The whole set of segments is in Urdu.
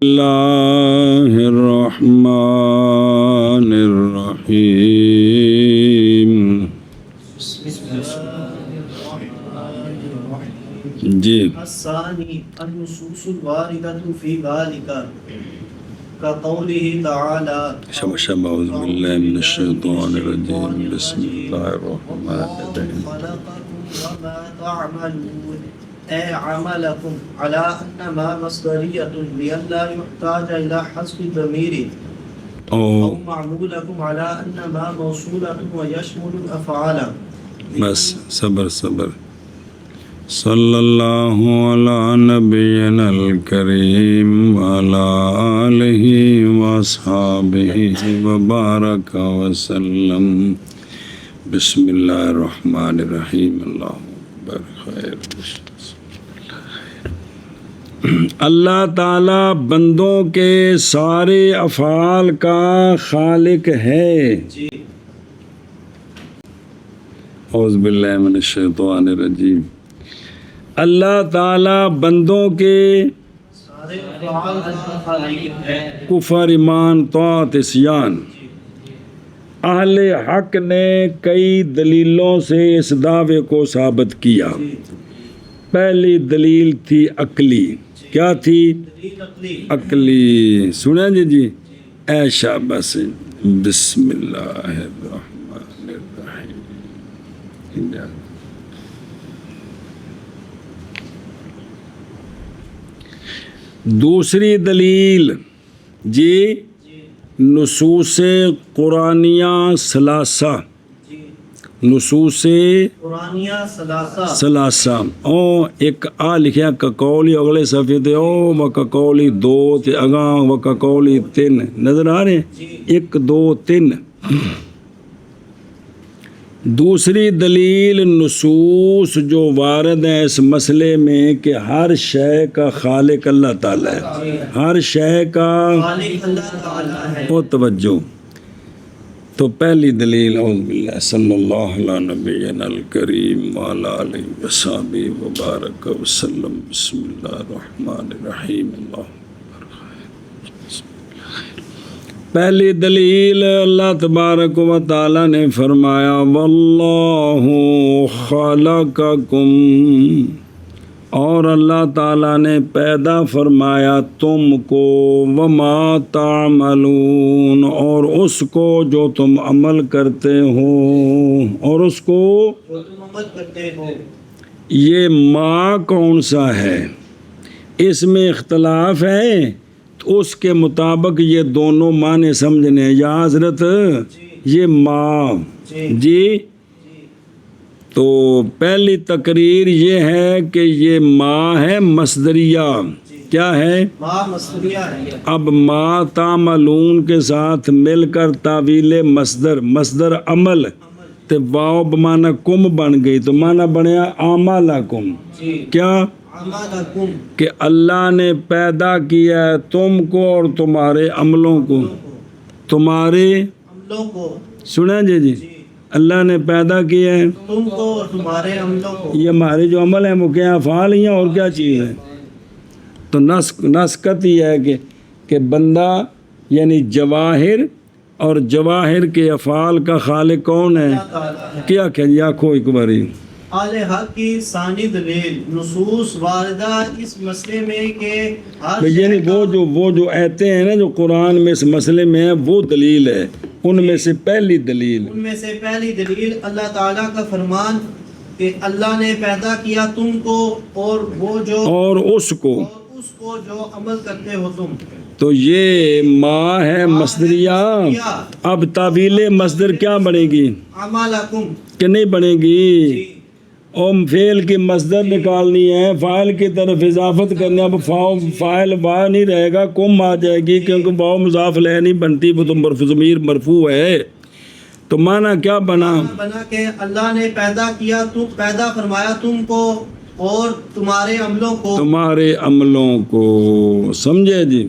اللہ الرحمن الرحیم. جی الثانی النصوص الواردۃ فی ذلک كقوله تعالی اعوذ باللہ من الشیطان الرجیم. بسم اللہ الرحمن الرحیم. خلقکم وما تعملون اے عملکم علی انما مصدریۃ لئلا یحتاج الی حذف الضمیر او معمولکم علی انما موصولۃ ویشمل الافعال. بس صبر صلی اللہ علی نبینا الکریم وعلی آلہ واصحابہ وبارک وسلم. بسم اللہ الرحمن الرحیم. اللہ اکبر. خیر. اللہ تعالی بندوں کے سارے افعال کا خالق ہے. اعوذ باللہ من الشیطان الرجیم. اللہ تعالی بندوں کے سارے افعال کا خالق ہے. کفر، ایمان، طاعت، عصیان. اہل حق نے کئی دلیلوں سے اس دعوے کو ثابت کیا. پہلی دلیل تھی عقلی. کیا تھی؟ عقلی. سنیں جی اے شاباش. بسم اللہ الرحمن الرحیم. دوسری دلیل جی نصوص قرآنیہ ثلاثہ. نصوص ثلاثہ. او ایک آ لکھیا کقولی اگلے صفحے تے او وکقولی دو تے اگاں وکقولی تین. نظر آ رہے ہیں؟ 1 2 3. دوسری دلیل نصوص جو وارد ہیں اس مسئلے میں کہ ہر شے کا خالق اللہ تعالیٰ ہے. ہر شے کا خالق اللہ تعالی ہے. او توجہ. تو پہلی دلیل اعوذ باللہ صلی اللہ علیہ نبینا الکریم وعلی آلہ وصحبہ وبارک وسلم. بسم اللہ الرحمن الرحیم. اللہ پہلی دلیل اللہ تبارک و تعالی نے فرمایا واللہ خلقکم، اور اللہ تعالیٰ نے پیدا فرمایا تم کو، وما تعملون، اور اس کو جو تم عمل کرتے ہو، اور اس کو جو تم عمل کرتے ہو. یہ ما کون سا ہے؟ اس میں اختلاف ہے. تو اس کے مطابق یہ دونوں معنی سمجھنے. یا حضرت یہ ما جی. تو پہلی تقریر یہ ہے کہ یہ ما ہے مصدریہ. کیا ہے؟ ما مصدریہ ہے. اب ما تعملون کے ساتھ مل کر تعویل مصدر عمل تے واو بمانا کم بن گئی تو مانا بنیا اعمالکم. کیا کہ اللہ نے پیدا کیا ہے تم کو اور تمہارے عملوں کو. تمہارے عملوں کو. سنیں جی اللہ نے پیدا کیا ہے تم کو اور تمہارے عملوں کو. یہ ہمارے جو عمل ہیں وہ کیا افعال ہی ہیں اور کیا چیز ہے. تو نسقط یہ ہے کہ بندہ یعنی جواہر، اور جواہر کے افعال کا خالق کون ہے؟ کیا کہہ آنکھو ایک باری. اہل حق کی ثانی دلیل نصوص واردہ اس مسئلے میں کہ یعنی وہ جو آیتیں ہیں نا جو قرآن میں اس مسئلے میں ہیں وہ دلیل ہے. ان میں سے پہلی دلیل اللہ تعالیٰ کا فرمان کہ اللہ نے پیدا کیا تم کو اور وہ جو اور اس کو جو عمل کرتے ہو تم. تو یہ ما ہے مصدریہ. اب تعویل مصدر کیا بنے گی؟ اعمالکم کہ نہیں بنے گی. اور فعل کی مصدر نکالنی ہے، فاعل کی طرف اضافت کرنا. اب فاعل وا نہیں رہے گا، کم آ جائے گی کیونکہ واو مضاف لہ نہیں بنتی، وہ تو ضمیر مرفوع ہے. تو معنی کیا بنا کہ اللہ نے پیدا فرمایا تم کو اور تمہارے عملوں کو. سمجھے جی.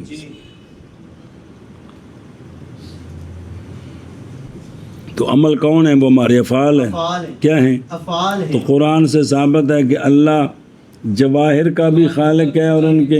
تو عمل کون ہے؟ وہ ہمارے افعال ہیں. کیا ہیں؟ افعال ہیں. تو قرآن سے ثابت ہے کہ اللہ جواہر کا بھی خالق ہے اور ان کے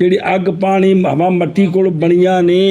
ਜਿਹੜੀ ਅੱਗ ਪਾਣੀ ਹਵਾ ਮੱਟੀ ਕੋਲ ਬਣੀਆਂ ਨੇ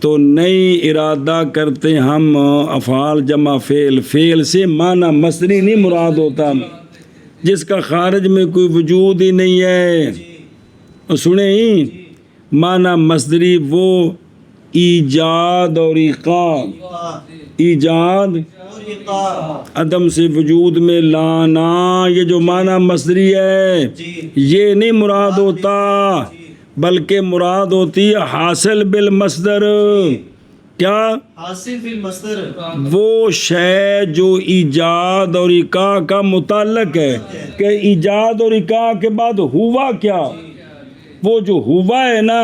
تو نہیں ارادہ کرتے ہم افعال جمع فعل، فعل سے معنی مصدری نہیں مراد ہوتا جس کا خارج میں کوئی وجود ہی نہیں ہے. اور سنیں ہی معنی مصدری وہ ایجاد اور ایقاع، ایجاد عدم سے وجود میں لانا، یہ جو معنی مصدری ہے یہ نہیں مراد ہوتا، بلکہ مراد ہوتی ہے حاصل بالمصدر. کیا؟ حاصل بالمصدر، وہ شے جو ایجاد اور ایقاع کا متعلق ہے کہ ایجاد اور ایقاع کے بعد ہوا کیا، وہ جو ہوا ہے نا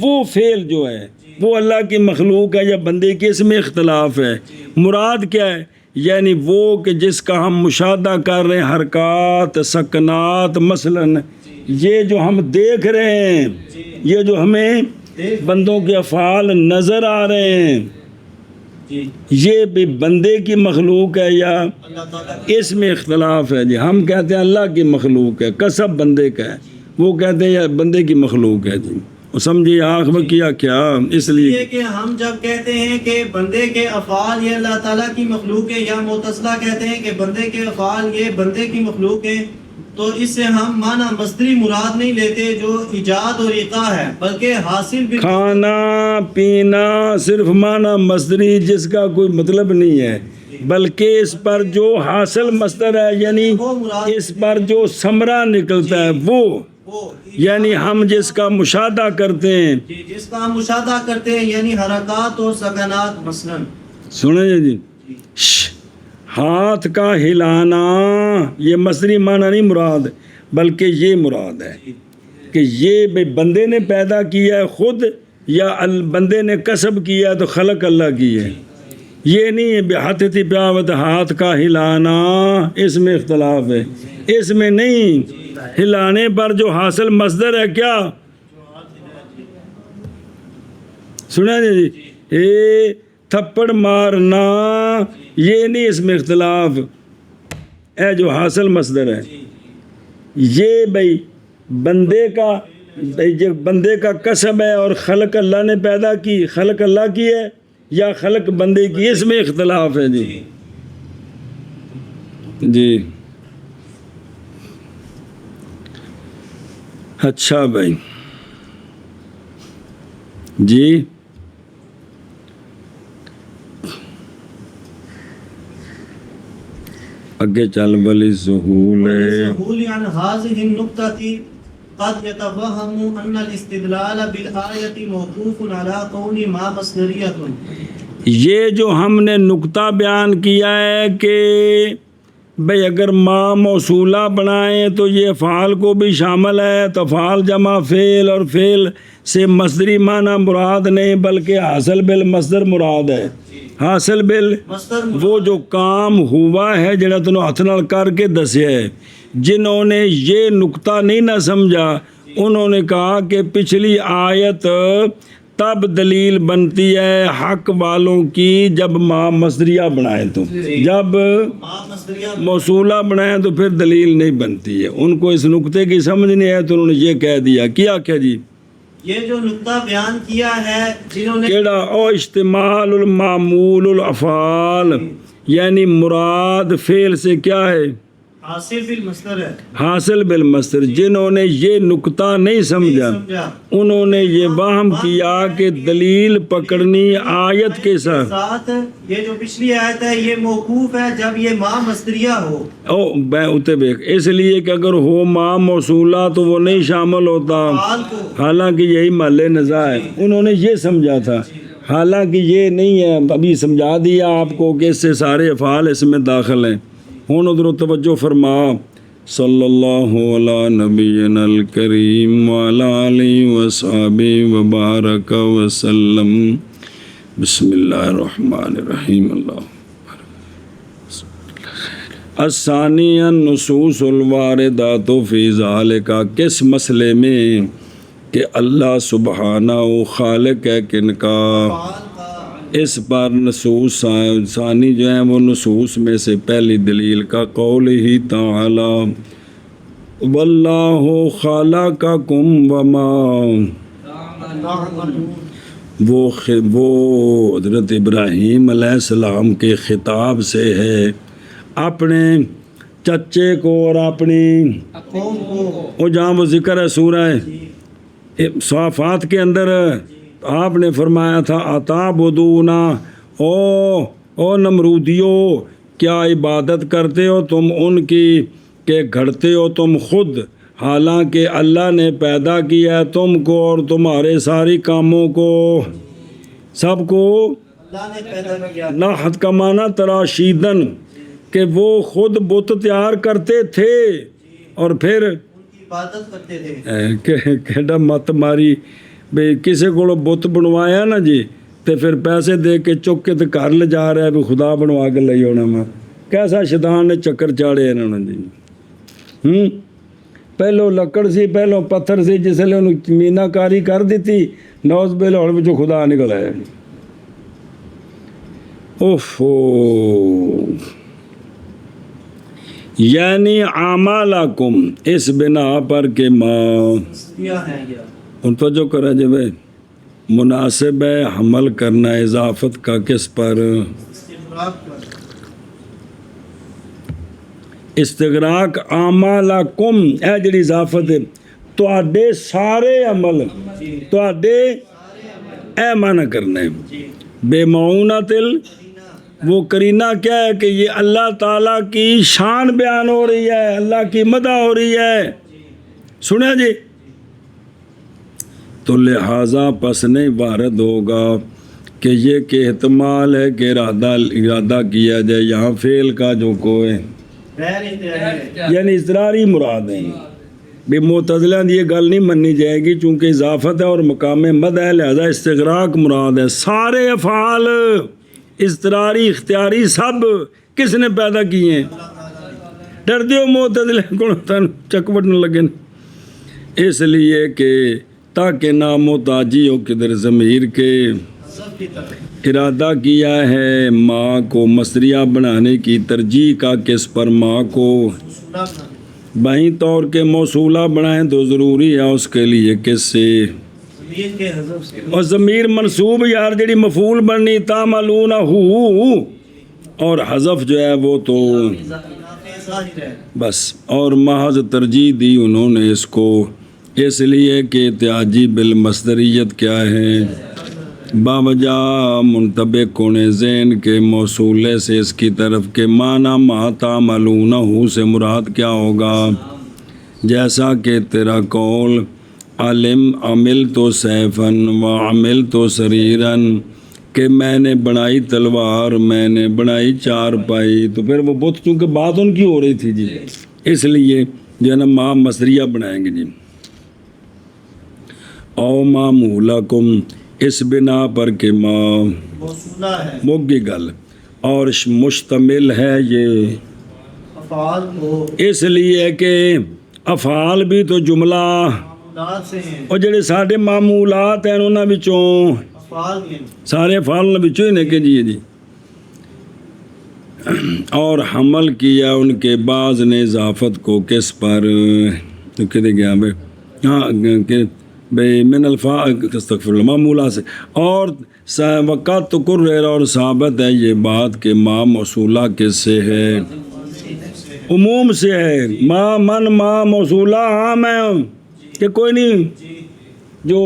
وہ فعل جو ہے وہ اللہ کی مخلوق ہے یا بندے کے، اس میں اختلاف ہے. مراد کیا ہے؟ یعنی وہ کہ جس کا ہم مشاہدہ کر رہے ہیں، حرکات سکنات، مثلاً یہ جو ہم دیکھ رہے ہیں، یہ جو ہمیں بندوں کے افعال نظر آ رہے ہیں، یہ بھی بندے کی مخلوق ہے یا اللہ تعالیٰ اس میں اختلاف ہے. جی ہم کہتے ہیں اللہ کی مخلوق ہے، کسب بندے کا ہے، وہ کہتے ہیں یہ بندے کی مخلوق ہے. جی سمجھیے آخر میں کیا اس لیے یہ کہ ہم جب کہتے ہیں کہ بندے کے افعال یہ اللہ تعالیٰ کی مخلوق ہے، یا معتزلہ کہتے ہیں کہ بندے کے افعال یہ بندے کی مخلوق ہے، تو اس سے ہم معنی مصدری مراد نہیں لیتے جو ایجاد اور ایقاع ہے، بلکہ حاصل بھی کھانا پینا صرف معنی مصدری جس کا کوئی مطلب نہیں ہے، بلکہ اس پر جو حاصل مصدر ہے یعنی اس پر جو ثمرہ نکلتا ہے وہ، یعنی ہم جس کا مشاہدہ کرتے ہیں، جس کا ہم مشاہدہ کرتے ہیں، یعنی حرکات اور سکنات. مثلا سنیں جی ہاتھ کا ہلانا یہ مصدری معنی نہیں مراد، بلکہ یہ مراد ہے کہ یہ بندے نے پیدا کیا ہے خود یا بندے نے کسب کیا ہے تو خلق اللہ کی ہے. یہ نہیں ہے بحثتی پیاوت ہاتھ کا ہلانا، اس میں اختلاف ہے. اس میں نہیں، ہلانے پر جو حاصل مصدر ہے کیا سنا جی اے تھپڑ مارنا، یہ نہیں، اس میں اختلاف ہے. جو حاصل مصدر ہے یہ بھائی بندے کا کسب ہے اور خلق اللہ نے پیدا کی، خلق اللہ کی ہے یا خلق بندے کی، اس میں اختلاف ہے. جی اچھا بھائی جی اگے چل بلی ظہول ظهول عن هذه النقطة قد يتوهم أن الاستدلال بالآية موقوف على قول ما مصدرية. یہ جو ہم نے نقطہ بیان کیا ہے کہ بھئی اگر ما موصولہ بنائیں تو یہ افعال کو بھی شامل ہے، تو افعال جمع فعل، اور فعل سے مصدری معنی مراد نہیں بلکہ حاصل بالمصدر مراد ہے. حاصل بال وہ جو کام ہوا ہے جڑا تنوں ہاتھ نال کر کے دسیا ہے. جنہوں نے یہ نقطہ نہیں نہ سمجھا انہوں نے کہا کہ پچھلی آیت تب دلیل بنتی ہے حق والوں کی جب ما مصدریہ بنائے، تو جب موصولہ بنائے تو پھر دلیل نہیں بنتی ہے. ان کو اس نقطے کی سمجھ نہیں ہے تو انہوں نے یہ کہہ دیا. کیا جی یہ جو نقطہ بیان کیا ہے جنہوں نے کیڑا او استعمال المعمول الافعال، یعنی مراد فعل سے کیا ہے حاصل بالمصدر ہے، حاصل بالمصدر. جنہوں نے یہ نقطہ نہیں سمجھا انہوں نے یہ وہم کیا کہ دلیل پکڑنی آیت کے ساتھ. یہ جو پچھلی آیت ہے یہ موقوف ہے جب یہ ما مصدریہ ہو. اس لیے کہ اگر ہو ما موصولہ تو وہ نہیں شامل ہوتا، حالانکہ یہی محل نزاع ہے. انہوں نے یہ سمجھا تھا، حالانکہ یہ نہیں ہے. ابھی سمجھا دیا آپ کو کہ اس سے سارے افعال اس میں داخل ہیں. ہون ادھر توجہ فرما. صلی اللہ علی نبینا الکریم وعلی آلہ وصحبہ وبارک وسلم. بسم اللہ الرحمن الرحیم. اللہ الثانی النصوص الواردات فی ذالک، کس مسئلے میں کہ اللہ سبحانہ و خالق ہے کن کا، اس پر نصوص ثانی جو ہیں وہ نصوص میں سے پہلی دلیل کا قول ہی تعالی واللہ خلقکم وما وہ حضرت ابراہیم علیہ السلام کے خطاب سے ہے اپنے چچے کو اور اپنی قوم کو وہ جہاں وہ ذکر ہے سورہ صافات کے اندر آپ نے فرمایا تھا اتعبدونا او نمرودیو کیا عبادت کرتے ہو تم ان کی کہ گھڑتے ہو تم خود حالانکہ اللہ نے پیدا کیا ہے تم کو اور تمہارے ساری کاموں کو سب کو اللہ نے پیدا کیا لاحت کا معنی تراشیدن کہ وہ خود بت تیار کرتے تھے اور پھر ان کی عبادت کرتے تھے کہڑا مت ماری بھئی کسی کو بت بنوایا نا جی تے پھر پیسے دے کے چک کے تے گھر لے جا رہا ہے بھی خدا بنوا کے لئی ہونا میں کیسا شیطان نے چکر چاڑے انہوں نے جی پہلو لکڑ سی پہلو پتھر سی جس لئے انہوں مینا کاری کر دیتی نوز بیلو اور بچو خدا نکل آیا اوفو یعنی اعمالکم اس بنا پر کہ ماں کیا ہے یہ ان تو جو کرا جب مناسب ہے حمل کرنا اضافت کا کس پر استغراق پر استغراق اعمالکم اے جڑی اضافت ہے تواڈے سارے عمل جی تواڈے اے معنی کرنا ہے جی بے معونت وہ کرینہ کیا ہے کہ یہ اللہ تعالیٰ کی شان بیان ہو رہی ہے اللہ کی مدح ہو رہی ہے سنیں جی تو لہٰذا پس نہیں وارد ہوگا کہ یہ کہ احتمال ہے کہ ارادہ کیا جائے یہاں فعل کا جو کوئی غیر اختیاری ہے یعنی اضطراری مراد ہے بھی معتزلہ یہ گل نہیں منی جائے گی چونکہ اضافت ہے اور مقام مد ہے لہذا استغراق مراد ہے سارے افعال اضطراری اختیاری سب کس نے پیدا کیے ہیں ڈر دیو معتزلہ کو تن چکوٹنے لگے اس لیے کہ تاکہ نامحتاجی ہو کدھر ضمیر کے سب کی طرف ارادہ کیا ہے ماں کو مصدریہ بنانے کی ترجیح کا کس پر ماں کو موصولہ بنا بائیں طور کے موصولہ بنائیں تو ضروری ہے اس کے لیے کس سے زمین کے حذف سے اور ضمیر منصوب یار جڑی مفعول بننی تعملون ہو اور حذف جو ہے وہ تو ظاہر ہے بس اور محض ترجیح دی انہوں نے اس کو اس لیے کہ احتیاجی بالمصدریت کیا ہے باوجہ منطبق ہونے ذہن کے موصولے سے اس کی طرف کے معنی ما تعملونہ سے مراد کیا ہوگا جیسا کہ تیرا قول علم عمل تو سیفن و عمل تو سریرن کہ میں نے بنائی تلوار میں نے بنائی چارپائی تو پھر وہ بت چونکہ بات ان کی ہو رہی تھی جی اس لیے جو ہے نا ماں مصدریہ بنائیں گے جی او معمولکم اس بنا پر کہ ماں موصولہ ہے موگی گل اور مشتمل ہے یہ افعال کو اس لیے کہ افعال بھی تو جملہ معمولات سے ہیں اور جڑے ساڈے معمولات ہیں انہاں وچوں افعال کے سارے افعال وچوں ہی نے کہ جی اور حمل کیا ان کے بعض نے اضافت کو کس پر تو کدے گیا بھائی ہاں کہ بھائی من الفاظ استغفر اللہ معمولہ سے اور وقت تقرر اور ثابت ہے یہ بات کہ ما موصولہ کس سے ہے عموم سے ہے ما من ما موصولہ عام ہے کہ کوئی نہیں جو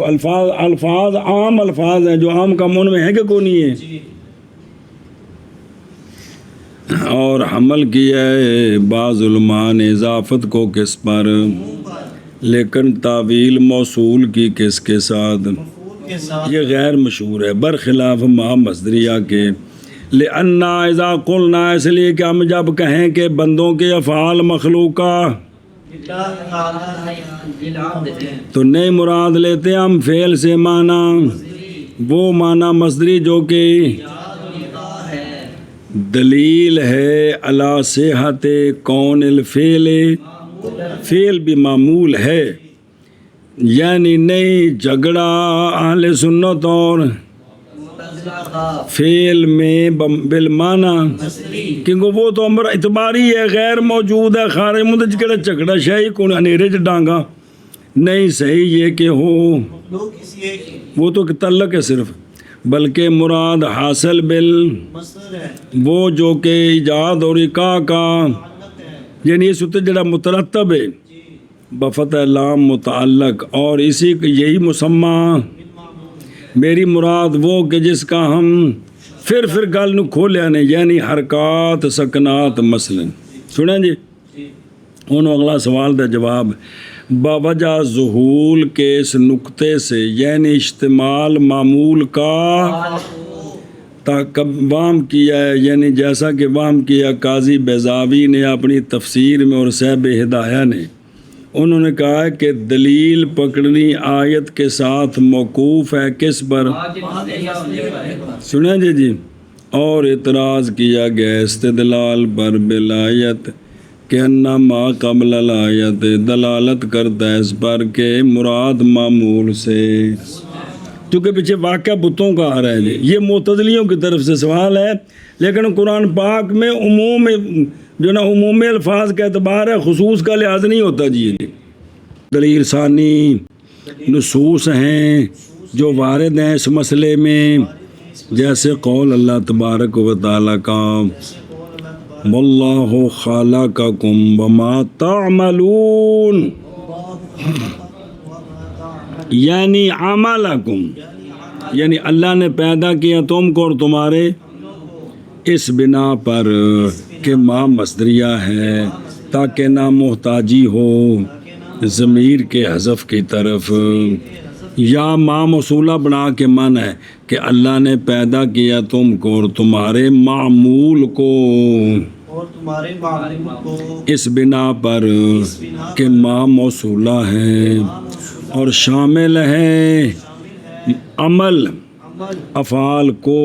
الفاظ عام الفاظ ہیں جو عام کا من میں ہے کہ کوئی نہیں ہے اور حمل کیا ہے بعض علماء نے اضافت کو کس پر لیکن تعویل موصول کی کس کے ساتھ مفعول کے ساتھ یہ غیر مشہور ہے برخلاف ما مصدریہ کے لأننا اذا قلنا اس لیے کہ ہم جب کہیں کہ بندوں کے افعال مخلوقہ اللہ تعالی ہیں تو نہیں مراد لیتے ہم فعل سے معنی وہ معنی مصدری جو کہ دلیل ہے علی صحت کون الفعل فعل بھی معمول ہے یعنی نہیں جھگڑا اہل سنت اور فعل میں بالمعنی کیونکہ وہ تو امر اعتباری ہے غیر موجود ہے خارج مدج کہڑا جھگڑا شاہی کون انیرے چ ڈانگا نہیں صحیح یہ کہ ہو مخلوق کسی ایک کی وہ تو تعلق ہے صرف، بلکہ مراد حاصل بال مصدر ہے، وہ جو کہ ایجاد اور اقاع کا تعلق ہے، یعنی اس اتنے جڑا مترتب ہے جی بفتح لام متعلق، اور اسی یہی مسمہ بالمعمول، میری مراد وہ کہ جس کا ہم پھر گل نو کھولیا نے، یعنی حرکات سکنات مثلا سنیں جی جی انہوں اگلا سوال دا جواب باوجہ ظہول کے اس نقطے سے یعنی اشتمال معمول کا وام کیا ہے، یعنی جیسا کہ وام کیا قاضی بیضاوی نے اپنی تفسیر میں اور صاحب ہدایہ نے، انہوں نے کہا ہے کہ دلیل پکڑنی آیت کے ساتھ موقوف ہے کس پر؟ سنیں جی اور اعتراض کیا گیا استدلال پر بالآیت کہ انما قبل الآیت دلالت کرتا ہے اس پر کہ مراد معمول سے، کیونکہ پیچھے واقعہ بتوں کا آ رہا ہے جی، یہ معتزلیوں کی طرف سے سوال ہے، لیکن قرآن پاک میں عموم جو نا عمومی الفاظ کا اعتبار ہے، خصوص کا لحاظ نہیں ہوتا جی۔ دلیل ثانی نصوص ہیں جو وارد ہیں اس مسئلے میں، جیسے قول اللہ تبارک و تعالیٰ کا واللہ خلقکم وما تعملون، یعنی عملکم، یعنی اللہ نے پیدا کیا تم کو اور تمہارے، اس بنا پر کہ ما مصدریہ ہے تاکہ نہ محتاجی ہو ضمیر کے حذف کی طرف، یا ما موصولہ بنا کے من ہے کہ اللہ نے پیدا کیا تم کو اور تمہارے معمول کو، اور تمہارے معمول کو، اس بنا پر کہ ما موصولہ ہے اور شامل ہے عمل افعال کو،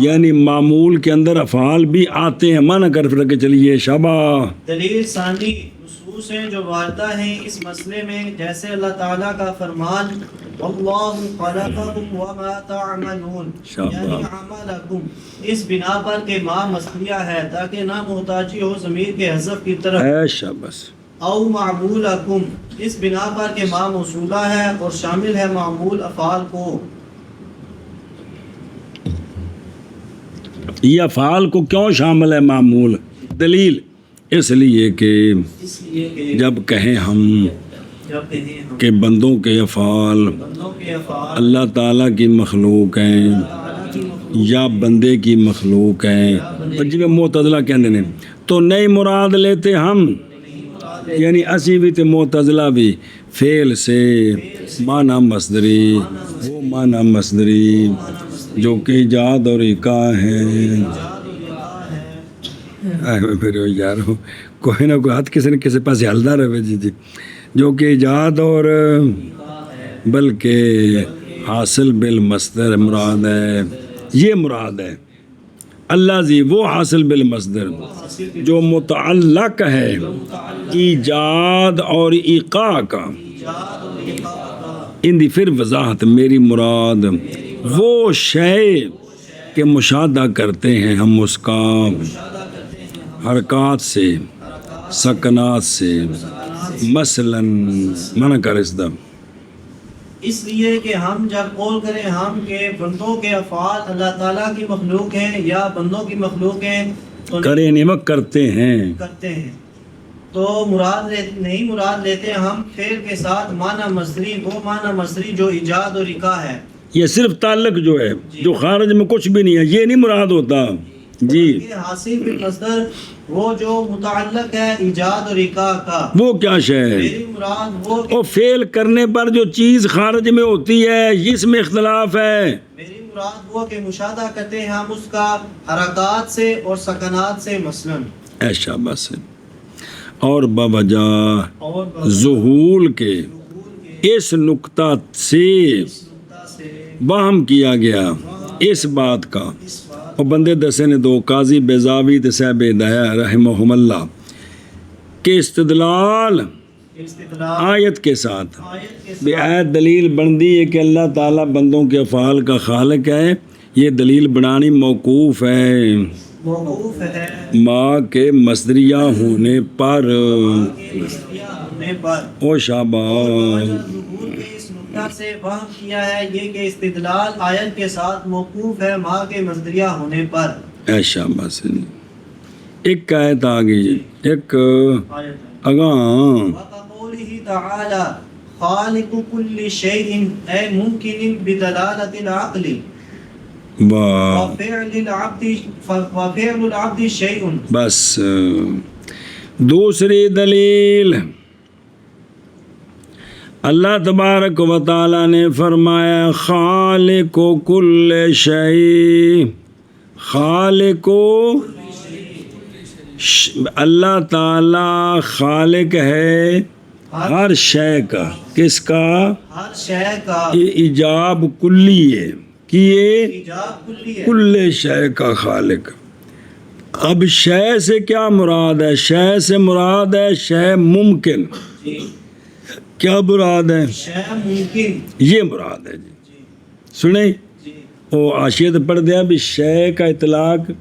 یعنی معمول کے اندر افعال بھی آتے ہیں، مانا کر پھر کے چلیے شابہ۔ دلیل ثانی نصوص ہیں جو واردہ ہیں اس مسئلے میں، جیسے اللہ تعالیٰ کا فرمان واللہ خلقکم وما تعملون، یعنی عملکم، اس بنا پر کہ ما مصدریہ ہے تاکہ نہ محتاجی ہو ضمیر کے حذف کی طرف، ایشا بس، او معمولکم، اس بنا پر کہ ما موصولہ ہے اور شامل ہے معمول افعال کو۔ یہ افعال کو کیوں شامل ہے معمول؟ دلیل اس لیے کہ اس لیے کہ جب کہیں ہم جب کہیں ہم کہ بندوں کے افعال بندوں کے افعال اللہ تعالیٰ کی مخلوق ہیں تعالیٰ کی مخلوق یا بندے کی مخلوق ہیں، جنہیں معتزلہ کہتے ہیں، تو نئی مراد لیتے ہم، یعنی اسی بھی تے معتزلہ بھی فعل سے معنی مصدری، وہ معنی مصدری جو کہ ایجاد اور اقاع ہے۔ پھر یار کوئی نہ کوئی ہاتھ کسی نہ کسی پاس ہلدا رہے جی جو کہ ایجاد اور بلکہ حاصل بالمصدر مراد ہے، یہ مراد ہے اللہ زی وہ حاصل بالمصدر جو متعلق ہے ایجاد اور ایقاع کا، ان دی پھر وضاحت میری مراد وہ شے کہ مشاہدہ کرتے ہیں ہم اس کا حرکات سے سکنات سے، مثلاً منع کر اس دا اس لیے کہ ہم جب قول کریں ہم کہ بندوں کے افعال اللہ تعالیٰ کی مخلوق ہیں یا بندوں کی مخلوق ہیں تو کرے نمک کرتے ہیں، کرتے ہیں، تو نہیں مراد لیتے ہم فعل کے ساتھ معنی مصدری، وہ معنی مصدری جو ایجاد اور اقاع ہے، یہ صرف تعلق جو ہے جو خارج میں کچھ بھی نہیں ہے، یہ نہیں مراد ہوتا جی۔ یہ حاصل بالمصدر وہ جو متعلق ہے ایجاد اور اقاع کا، وہ کیا شے ہے؟ میری مراد وہ کہ اور فعل کرنے پر جو چیز خارج میں ہوتی ہے اس میں اختلاف ہے، میری مراد وہ کہ مشاہدہ کرتے ہیں ہم اس کا حرکات سے اور سکنات سے، مثلاً ایسا بس ہے۔ اور بوجہ اور ظہول کے اس نقطہ سے وہم کیا گیا اس بات کا، اور بندے دسے نے دو قاضی بیضاوی تے صاحب ہدایہ رحمہم اللہ کہ استدلال آیت کے ساتھ بھی آیت دلیل بندی ہے کہ اللہ تعالیٰ بندوں کے افعال کا خالق ہے، یہ دلیل بنانی موقوف ہے موقوف ہے ما کے مصدریہ ہونے پر ہونے پر او شاباش ظہور کے اس نقطہ سے فہم کیا ہے یہ کہ استدلال آیت کے ساتھ موقوف ہے ماں کے مصدریہ ہونے پر اے شاباش ایک آیت آ گئی ایک آیت اگاں وقوله تعالی خالق كل شيء اي ممكن بدلالة العقل واہ وفعل العبد شيء بس دوسری دلیل اللہ تبارک و تعالی نے فرمایا خالق کل شیء خالق اللہ تعالی خالق ہے ہر شے کا کس کا ہر شے کا یہ ایجاب کلی ہے کہ یہ ایجاب کلی ہے کل شے کا خالق اب شے سے کیا مراد ہے شے سے مراد ہے شے ممکن جی کیا مراد ہے شے ممکن یہ مراد ہے جی سنیں جی وہ آشیت پڑھ دیا بھی شے کا اطلاق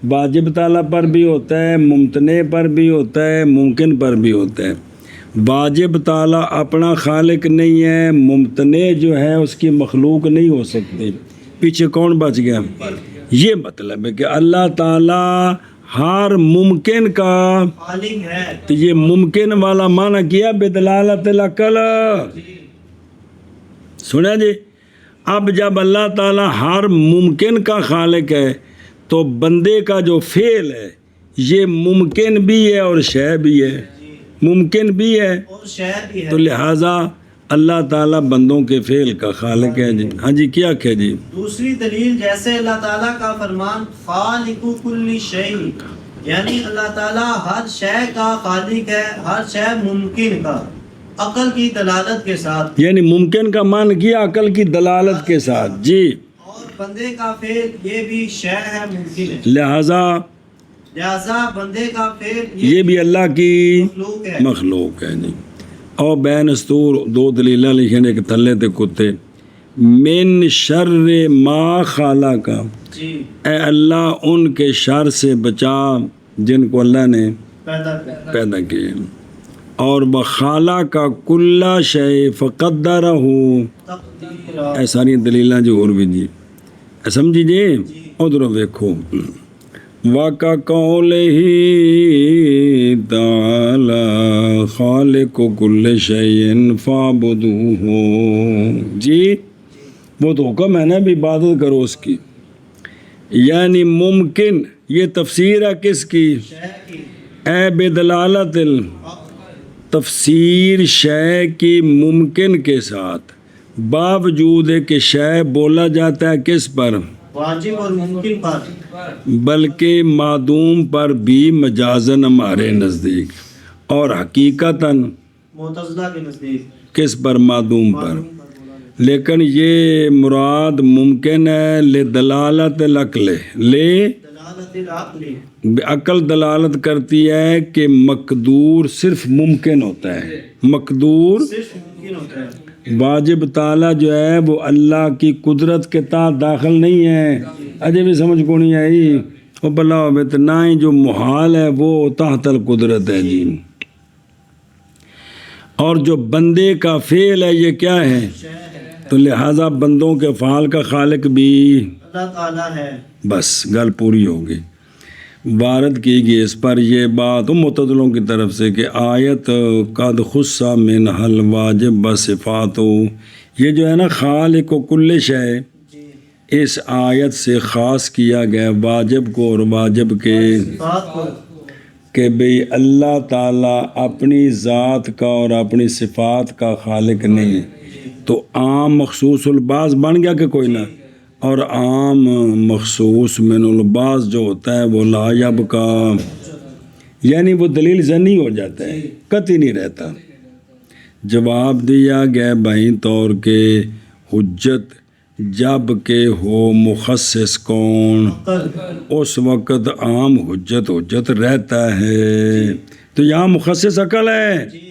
واجب تعالیٰ پر بھی ہوتا ہے ممتنع پر بھی ہوتا ہے ممکن پر بھی ہوتا ہے واجب تعالیٰ اپنا خالق نہیں ہے ممتنع جو ہے اس کی مخلوق نہیں ہو سکتی پیچھے کون بچ گیا یہ مطلب ہے کہ اللہ تعالیٰ ہر ممکن کا خالق ہے تو یہ ممکن والا معنی کیا بدلالت العقل سنا جی اب جب اللہ تعالیٰ ہر ممکن کا خالق ہے تو بندے کا جو فعل ہے یہ ممکن بھی ہے اور شے بھی ہے ممکن بھی ہے اور شے بھی ہے تو لہٰذا اللہ تعالیٰ بندوں کے فعل کا خالق ہے جی ہاں جی کیا کہ جی دوسری دلیل جیسے اللہ تعالیٰ کا فرمان خالق کل شیء یعنی اللہ تعالیٰ ہر شے کا خالق ہے ہر شے ممکن کا عقل کی دلالت کے ساتھ یعنی ممکن کا معنی کیا عقل کی دلالت کے ساتھ جی اور بندے کا فعل یہ بھی شے ہے ممکن ہے لہٰذا بندے کا فعل یہ بھی اللہ کی مخلوق ہے مخلوق ہے جی اور بین استور دو دلیلہ لکھیں ایک تھلے تے کتے من شر ما خالق جی اے اللہ ان کے شر سے بچا جن کو اللہ نے پیدا کیے اور بخالہ کا کلا شے فقدرہ تقدیرا اے ساری دلیلاں جو اور بھی جی اے سمجھی جی ادھر ویکھو وَكَ قَوْلِهِ تَعَالَى خَالِقُ كُلِّ شَيْءٍ فَاعْبُدُوهُ جی وہ تو حکم ہے نا بھی عبادت کرو اس کی یعنی ممکن یہ تفسیر ہے کس کی شے کی اے بدلالت تفسیر شے کی ممکن کے ساتھ باوجود ہے کہ شے بولا جاتا ہے کس پر واجب اور ممکن پر بلکہ معدوم پر بھی مجازن ہمارے نزدیک اور حقیقتاً معتزلہ کے نزدیک کس پر معدوم پر لیکن یہ مراد ممکن ہے لدلالت العقل دلالت العقل عقل دلالت کرتی ہے کہ مقدور صرف ممکن ہوتا ہے مقدور صرف ممکن ہوتا ہے واجب تعالیٰ جو ہے وہ اللہ کی قدرت کے تحت داخل نہیں ہے اجے بھی سمجھ کو نہیں آئی وہ بلا تو نہ ہی جو محال ہے وہ تحت القدرت ہے جی اور جو بندے کا فعل ہے یہ کیا ہے تو لہٰذا بندوں کے فعال کا خالق بھی اللہ تعالیٰ ہے بس گل پوری ہوگی وارد کی گئی اس پر یہ بات معتدلوں کی طرف سے کہ آیت قد خصہ من حل واجب بصفات یہ جو ہے نا خالق و کل شے اس آیت سے خاص کیا گیا واجب کو اور واجب کے بات کو کہ بھئی اللہ تعالیٰ اپنی ذات کا اور اپنی صفات کا خالق نہیں تو عام مخصوص الباس بن گیا کہ کوئی نہ اور عام مخصوص من الباس جو ہوتا ہے وہ لا یبقا یعنی وہ دلیل زنی ہو جاتا ہے قطعی نہیں رہتا جواب دیا گیا بائیں طور کے حجت جب کہ ہو مخصص کون اس وقت عام حجت رہتا ہے تو یہاں مخصص عقل ہے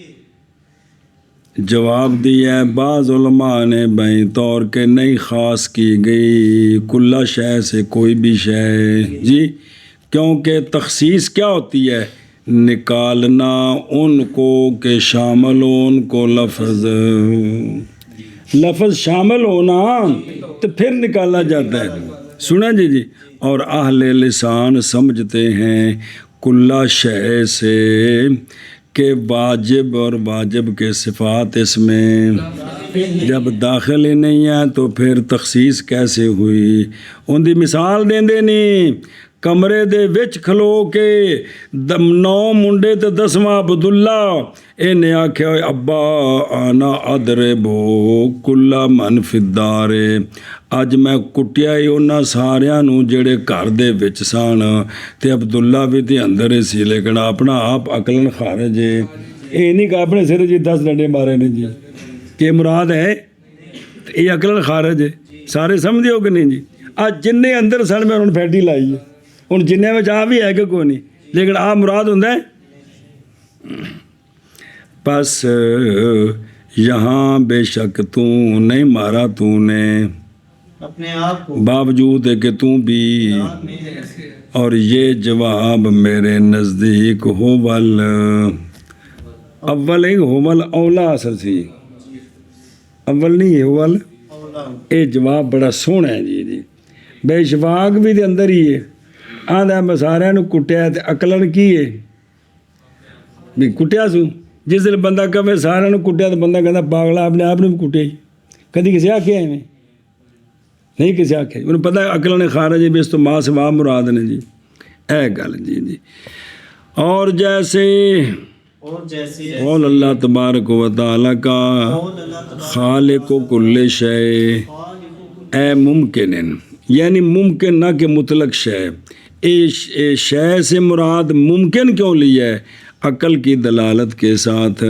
جواب دیا ہے بعض علماء نے بائیں طور کے نہیں خاص کی گئی کلا شے سے کوئی بھی شے جی کیونکہ تخصیص کیا ہوتی ہے؟ نکالنا ان کو کہ شامل ہو ان کو لفظ شامل ہونا تو پھر نکالا جاتا ہے. سنا جی. اور اہل لسان سمجھتے ہیں کلا شے سے کہ واجب اور واجب کے صفات اس میں جب داخل ہی نہیں ہے تو پھر تخصیص کیسے ہوئی؟ ان دی مثال دیندے نہیں. کمرے دے وچ کھلو کے 9 منڈے تے 10واں عبداللہ انہیں آکھیا ابا آنا ادربو کلا من فی الدار. اج میں کٹیا ہی انہاں ساریاں نوں جڑے گھر دے وچ سن تے عبداللہ بھی تے اندر ہی سی لیکن اپنا آپ عقلن خارج ہے. اے نہیں کہ اپنے سر جی 10 ڈنڈے مارے نے جی کہ مراد ہے یہ عقلن خارج ہے. سارے سمجھے ہو کہ نہیں جی؟ اج جن اندر سن میں انہوں نے پھیٹی لائی ہے. ہن جن وچ آ بھی ہے کہ کوئی نہیں لیکن آ مراد ہوندا ہے. بس یہاں بے شک تو نہیں مارا تو نے اپنے آپ کو باوجود ہے کہ تو بھی. اور یہ جواب میرے نزدیک ہوول اول ایک ہوول اولا اثر سی اول نہیں ہے ہوول. اے جواب بڑا سوہنا ہے جی. بے شفاق بھی دے اندر ہی ہے. آدھا میں سارے نو کٹیا تے عقلن کی ہے بھی کٹیا سو. جس دل بندہ کہے سارے نو کٹیا تو بندہ کہتا پاگلا اپنے آپ نے بھی کٹیا ہی. کدی کسی آکھیا ہے میں نہیں کسی آکھیا انہوں پتہ ہے عقلن خارج ہے بھی اس تو ماں سے واہ مراد نے جی. اے گل جی. اور جیسے قول اللہ تبارک و تعالیٰ کا خالق و کل شے اے ممکن یعنی ممکن نہ کہ مطلق شے. اے شے سے مراد ممکن کیوں لیا ہے؟ عقل کی دلالت کے ساتھ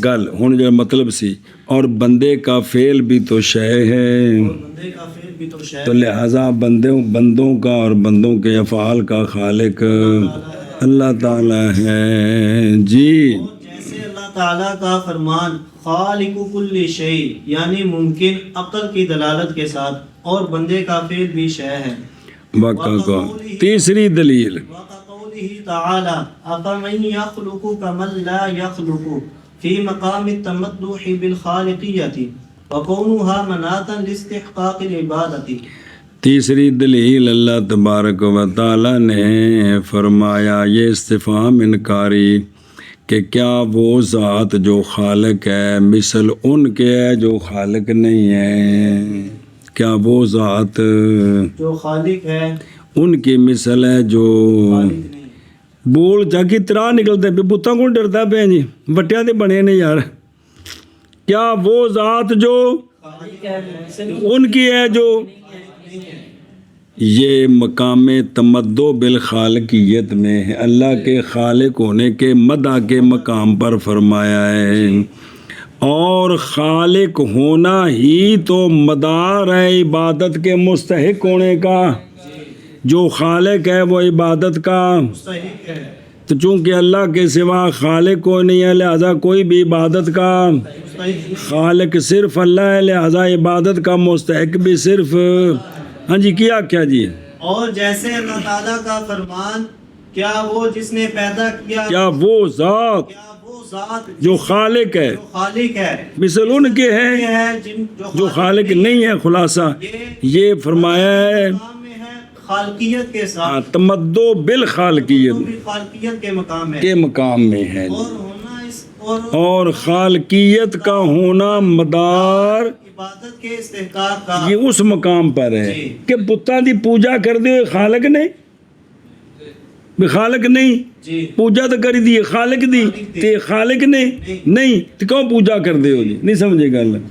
گل ہوں جو مطلب سی. اور بندے کا فعل بھی تو شے ہے تو لہٰذا بندوں کا اور بندوں کے افعال کا خالق اللہ تعالیٰ ہے جی. جیسے اللہ تعالیٰ کا فرمان خالق کل شیء یعنی ممکن عقل کی دلالت کے ساتھ اور بندے کا فعل بھی شے ہے. تیسری دلیل وقوله تعالی افمن یخلق کمن لا یخلق فی مقام التمدح بالخالقیت وکونها مناتا لاستحقاق العبادت. تیسری دلیل اللہ تبارک و تعالی نے فرمایا یہ استفہام انکاری کہ کیا وہ ذات جو خالق ہے مثل ان کے ہے جو خالق نہیں ہے. کیا وہ ذات جو خالق ہے ان کی مثل ہے جو بول جا کی طرح نکلتے پہ بتوں کو ڈرتا پہ جی وٹیاں دے بنے نے یار. کیا وہ ذات جو ان کی ہے جو یہ مقام تمدو بالخالقیت میں ہے اللہ کے خالق ہونے کے مدح کے مقام پر فرمایا ہے. اور خالق ہونا ہی تو مدار ہے عبادت کے مستحق ہونے کا. جو خالق ہے وہ عبادت کا مستحق ہے. تو چونکہ اللہ کے سوا خالق کوئی نہیں ہے لہذا کوئی بھی عبادت کا خالق صرف اللہ ہے لہذا عبادت کا مستحق بھی صرف ہاں جی کیا جی. اور جیسے اللہ تعالیٰ کا فرمان کیا وہ جس نے پیدا کیا کیا وہ ذات جو خالق ہے مثل ان کے ہے جو خالق نہیں ہے. خلاصہ یہ فرمایا ہے خالقیت کے ساتھ تمدو بالخالقیت کے مقام میں ہے اور خالقیت کا ہونا مدار عبادت کے استحقاق کا یہ اس مقام پر ہے کہ بتاں دی پوجا کر دے خالق نہیں بھی خالق نہیں پوجا تو کری دی خالق دی تے خالق نے نہیں تو کیوں پوجا کر دے ہو جی نہیں سمجھے گا اللہ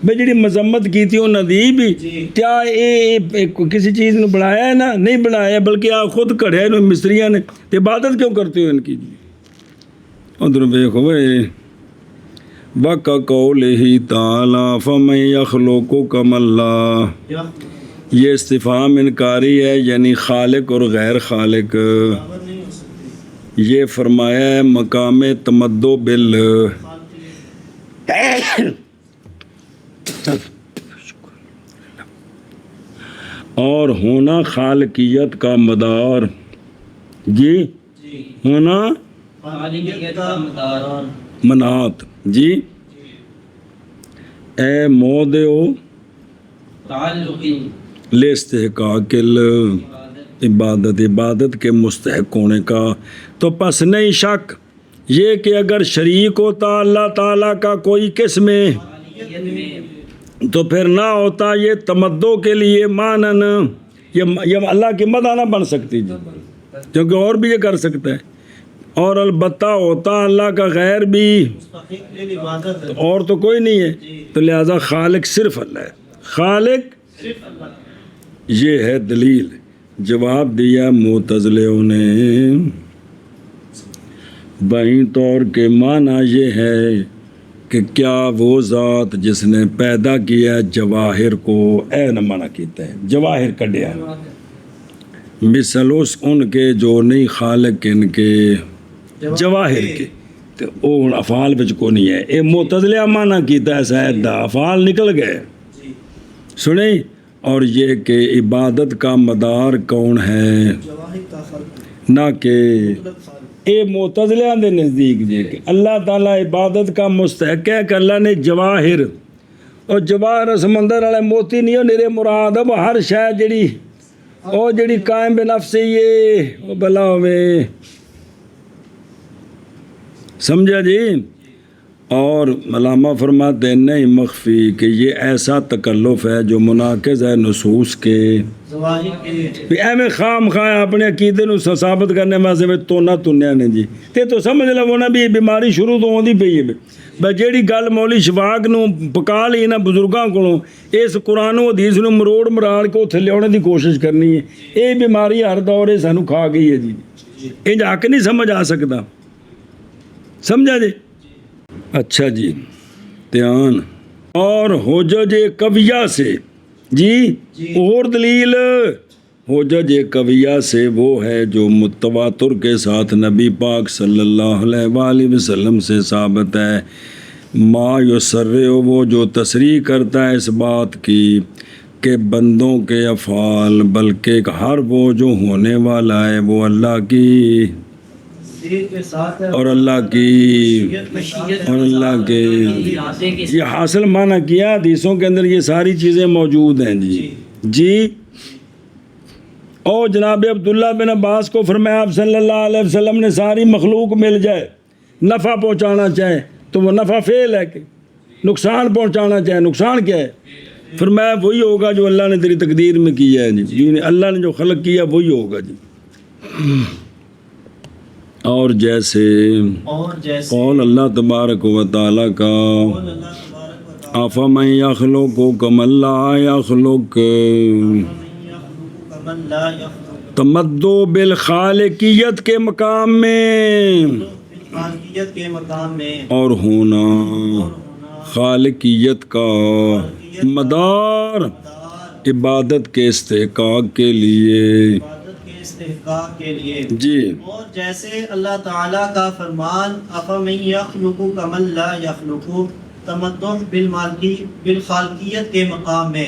بھائی جڑی مذمت کی تھی انہوں نے بھی کیا کسی چیز نے بنایا ہے نا نہیں بنایا بلکہ آپ خود کھڑے ہیں مستریاں نے عبادت کیوں کرتے ہو ان کی جی. ادھر دیکھو بھائی وَقَوْلِهِ تَعَالَى فَمَن يَخْلُقُ كَمَن لَّا یہ استفہام انکاری ہے یعنی خالق اور غیر خالق. یہ فرمایا ہے مقام تمدو بال اور ہونا خالقیت کا مدار، جی جی ہونا خالقیت کا مدار منات، جی اے موضع تعلقی لاستحقاق عبادت، عبادت کے مستحق ہونے کا، تو پس نہیں شک یہ کہ اگر شریک ہوتا اللہ تعالیٰ کا کوئی کس میں تو پھر نہ ہوتا یہ تمدو کے لیے مانن، یہ اللہ کی مدح نہ بن سکتی جی، کیونکہ اور بھی یہ کر سکتا ہے، اور البتہ ہوتا اللہ کا غیر بھی مستحق للعبادت ہے، اور تو کوئی نہیں ہے، تو لہذا خالق صرف اللہ ہے، خالق صرف اللہ۔ یہ ہے دلیل۔ جواب دیا معتزلیوں نے بائیں طور کے معنی یہ ہے کہ کیا وہ ذات جس نے پیدا کیا جواہر کو، اے نہ منع کیتا ہے جواہر کڈیا مثل اس ان کے جو نہیں خالق ان کے جواہر کے، تو وہ افعال بچ کو نہیں ہے، اے معتزلیہ معنی کیتا ہے شاید دا افعال نکل گئے، جی سنیں۔ اور یہ کہ عبادت کا مدار کون ہے، جواہر کا خلق نہ کہ مطلب خالق، اے معتزلیہ دے نزدیک جے کہ اللہ تعالیٰ عبادت کا مستحق ہے کہ اللہ نے جواہر، اور جواہر سمندر والے موتی نہیں ہو نیرے مراد، اب ہر شے جڑی او جڑی قائم بنفس یہ او بلا ہوئے، سمجھا جی۔ اور علامہ فرماتے ہیں نہیں مخفی کہ یہ ایسا تکلف ہے جو مناقض ہے نصوص کے، ظواہر کے بھی ایویں خام خواہ اپنے عقیدے نو ثابت کرنے واسطے میں تونا تنیا نے جی، تے تو سمجھ لو نا بھی یہ بیماری شروع تو ہوندی پئی ہے بھئی جیڑی گل مولی شفاق نو پکا لی نا بزرگاں کولوں، اس قرآن و حدیث نو مروڑ مراڑ کے اوتھے لیاونے دی کوشش کرنی ہے، یہ بیماری ہر دور سانو کھا گئی ہے جی، انج حق نہیں سمجھ آ سکتا، سمجھا جی۔ اچھا جی دھیان، اور حجج قویہ سے جی اور دلیل حجج قویہ سے وہ ہے جو متواتر کے ساتھ نبی پاک صلی اللہ علیہ وآلہ وسلم سے ثابت ہے، ما یسرع وہ جو تصریح کرتا ہے اس بات کی کہ بندوں کے افعال بلکہ ہر وہ جو ہونے والا ہے وہ اللہ کی کے ساتھ ہے اور اللہ کی اور اللہ کے، یہ حاصل معنی کیا حدیثوں کے اندر یہ ساری چیزیں موجود ہیں جی جی۔ اور جناب عبداللہ بن عباس کو فرمایا آپ صلی اللہ علیہ وسلم نے ساری مخلوق مل جائے نفع پہنچانا چاہے تو وہ نفع فعل ہے، کہ نقصان پہنچانا چاہے نقصان کیا ہے، فرمایا وہی ہوگا جو اللہ نے تیری تقدیر میں کیا ہے جی، اللہ نے جو خلق کیا وہی ہوگا جی۔ اور جیسے قول اللہ تبارک و تعالیٰ کا افمن یخلق کمن لا یخلق، تمدو بالخالقیت کے مقام میں خالقیت کے مقام میں، اور ہونا خالقیت کا مدار عبادت کے استحقاق کے لیے استحقاق کے لیے جی۔ اور جیسے اللہ تعالیٰ کا فرمان افمن یخلق کمن لا یخلق، تمدح بالخالقیت کے مقام میں،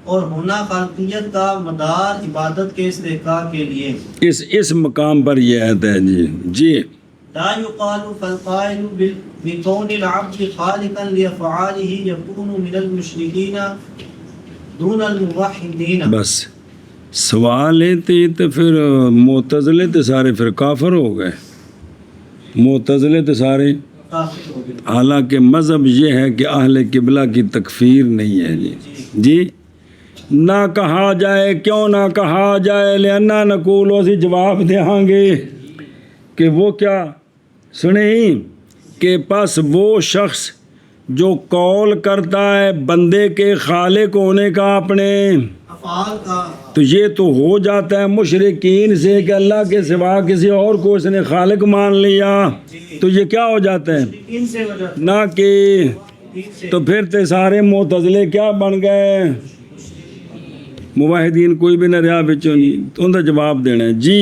اور ہونا خالقیت کا مدار عبادت کے استحقاق کے لیے، اس مقام پر یہ آیت ہے جی جی۔ لا يقال فالقائل بكون العبد خالقا لأفعاله يكون من المشركين دون الموحدين۔ بس سوال ہے تو پھر معتزلے تو سارے پھر کافر ہو گئے، معتزلے تو سارے، کافر ہو گئے۔ حالانکہ مذہب یہ ہے کہ اہل قبلہ کی تکفیر نہیں ہے جی جی، نہ کہا جائے کیوں نہ کہا جائے، لأننا نقول اسی جواب دیں گے کہ وہ کیا سنیں کہ پس وہ شخص جو قول کرتا ہے بندے کے خالق ہونے کا اپنے افعال کا، تو یہ تو ہو جاتا ہے مشرکین سے کہ اللہ کے سوا کسی اور کو اس نے خالق مان لیا، تو یہ کیا ہو جاتا ہے ان سے وجہ نہ کہ، تو پھر تے سارے معتزلے کیا بن گئے، موحدین کوئی بھی نہ رہا بچوں جی، تو ان کا جواب دینا ہے جی۔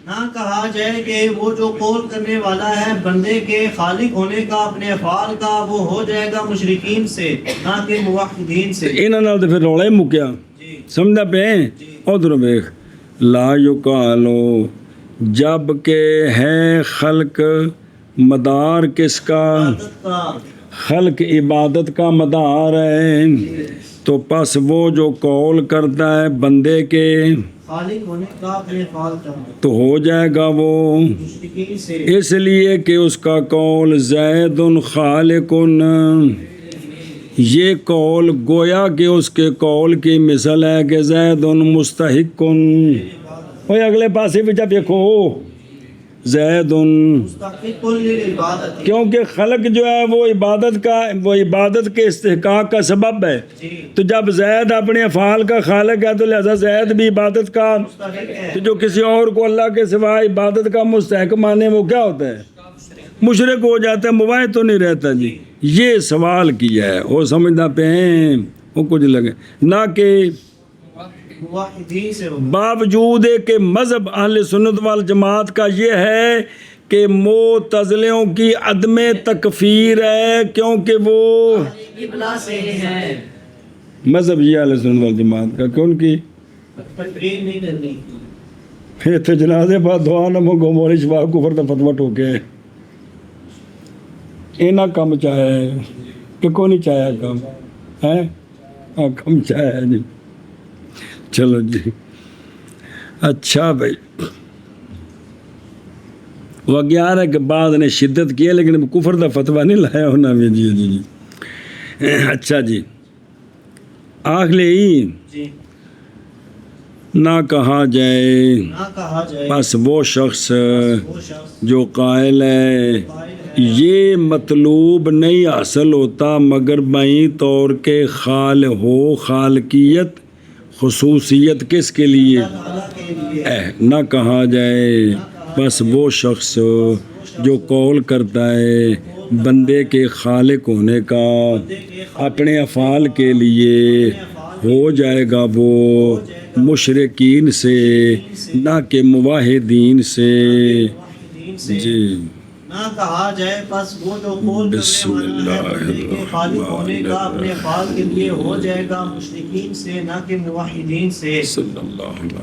نہ کہا جائے کہ وہ جو قول کرنے والا ہے بندے کے خالق ہونے کا اپنے افعال کا، وہ ہو جائے گا مشرکین سے نہ کہ موحدین سے۔ انہوں نے تو پھر رولا ہی مکیا، جی سمجھا پہ ادھر دیکھ لا یقالو جب کہ ہے خلق مدار کس کا عبادت کا خلق عبادت کا مدار ہے تو پس وہ جو قول کرتا ہے بندے کے خالق ہونے کا اپنے فعال کا تو ہو جائے گا وہ مشرکین سے اس لیے کہ اس کا قول زید خالق یہ قول گویا کہ اس کے قول کی مثل ہے کہ زید مستحق اوے اگلے پاسے بھی جب دیکھو زید مستحق للعبادت کیونکہ خلق جو ہے وہ عبادت کے استحقاق کا سبب ہے جی تو جب زید اپنے افعال کا خالق ہے تو لہذا زید بھی عبادت کا مستحق ہے تو جو کسی اور کو اللہ کے سوا عبادت کا مستحق مانے وہ کیا ہوتا ہے مشرک ہو جاتا ہے مباح تو نہیں رہتا جی یہ سوال کیا ہے وہ سمجھنا پہ ہیں وہ کچھ لگے نہ کہ موحدین سے ہوگا باوجود کہ مذہب اہل سنت والجماعت کا یہ ہے کہ معتزلیوں کی عدم تکفیر ہے کیونکہ وہ قبلہ سے ہے مذہب یہ اہل سنت والجماعت کا کیوں کی تکفیر نہیں کرنی پھر تو جنازے پر دعا نہ منگو مولوی شفا کفر تو فتویٰ ٹوکے اینا کم چاہے کہ کو نہیں چاہیا کم ہے ہاں کم چاہیا جی چلو جی اچھا بھائی وہ 11 کے بعد نے شدت کی ہے لیکن کفر کا فتویٰ نہیں لایا ہونا بھی جی جی جی اچھا جی آخری جی نہ کہا جائے نہ کہا جائے بس وہ شخص وہ شخص جو قائل ہے قائل ہے یہ مطلوب نہیں حاصل ہوتا مگر بائیں طور کے خال ہو خالقیت خصوصیت کس کے لیے تعالیٰ کے لیے نہ کہا جائے بس وہ شخص جو قول کرتا ہے بندے کے خالق ہونے کا اپنے افعال کے لیے ہو جائے گا وہ مشرکین سے نہ کہ موحدین سے موحدین سے جی نہ کہا جائے بس وہ جو قول بسم کرنے والا ہے اللہ بندے کے خالق ہونے کا اپنے افعال کے لیے ہو جائے گا مشرکین سے نہ کہ موحدین سے صلی اللہ علیہ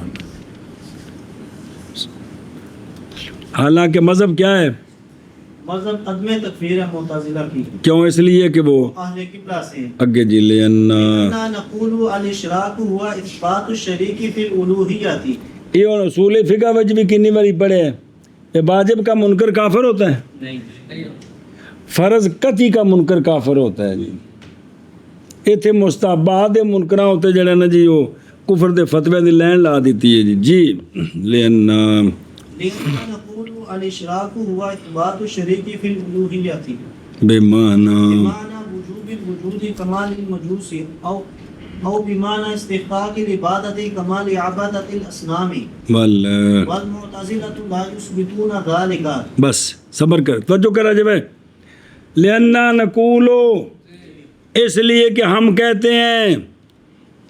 وسلم حالانکہ مذہب کیا ہے مذہب عدم تکفیر ہے معتزلہ کی کیوں اس لیے کہ وہ اہل قبلہ سے اگے جی لینا انا نقول الاشراک ہوا اثبات الشریک فی الالوہیت یہ اور اصول فقہ وچ بھی کنی باری پڑھے ہیں یہ واجب کا منکر کافر ہوتا ہے نہیں فرض قطعی کا منکر کافر ہوتا ہے جی ایتھے مستحبات منکراں ہوتے جڑے نا جی وہ کفر دے فتوی دی لین لا دیتی ہے جی لینا لیکن نقول الاشراک ہوا اثبات الشریک فی الالوہیت بے معنی بمعنى وجوب الوجود كمال المجوس او بمعنى استحقاق العبادت كمال عبادت الاصنام والمعتزلة لا يثبتون ذلك بس صبر کر توجہ کرا جی بھائی لینا نقولو اس لیے کہ ہم کہتے ہیں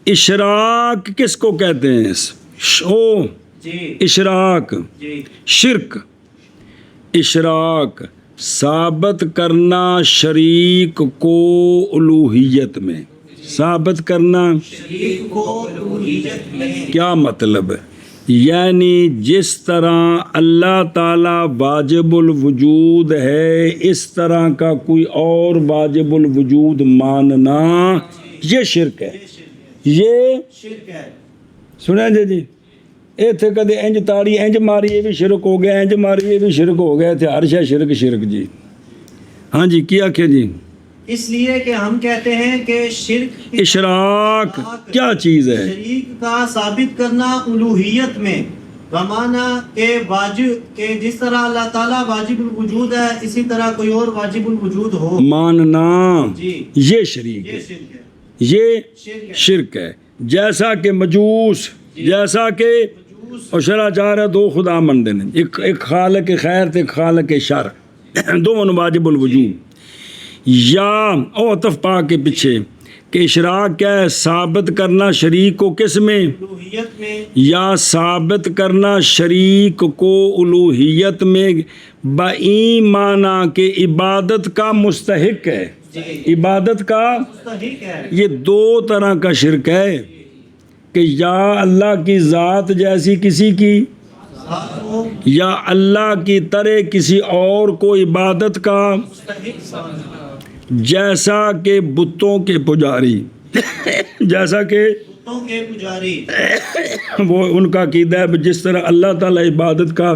اشراق کس کو کہتے ہیں جی اشراق جی شرک اشراق ثابت کرنا شریک کو الوہیت میں ثابت کرنا شریک کو الوہیت میں کیا مطلب ہے یعنی جس طرح اللہ تعالی واجب الوجود ہے اس طرح کا کوئی اور واجب الوجود ماننا یہ شرک ہے یہ شرک ہے سنیں جی ایتھے کدے انج تاڑی انج ماری یہ بھی شرک ہو گیا انج ماری یہ بھی شرک ہو گیا تھے ہر شے شرک شرک جی ہاں جی کیا کہ جی اس لیے کہ ہم کہتے ہیں کہ شرک اشراق کیا چیز ہے شریک کا ثابت کرنا الوہیت میں بمانا کہ واجب کہ جس طرح اللہ تعالیٰ واجب الوجود ہے اسی طرح کوئی اور واجب الوجود ہو ماننا جی یہ شریک یہ ہے شرک ہے یہ شرک ہے شرک ہے جیسا کہ مجوس جیسا کہ اور شرع چاہ رہا دو خدا مندے نے ایک خالق خیر تے ایک خالق شر دونوں واجب الوجود یا او عطف پا کے پیچھے کہ اشراق کیا ہے ثابت کرنا شریک کو کس میں الوہیت میں یا ثابت کرنا شریک کو الوہیت میں بایمانہ کہ عبادت کا مستحق ہے جی عبادت کا مستحق ہے یہ دو طرح کا شرک ہے کہ یا اللہ کی ذات جیسی کسی کی ذات کو یا اللہ کی طرح کسی اور کو عبادت کا مستحق سمجھنا، جیسا کہ بتوں کے پجاری جیسا کہ بتوں کے پجاری وہ ان کا عقیدہ ہے جس طرح اللہ تعالیٰ عبادت کا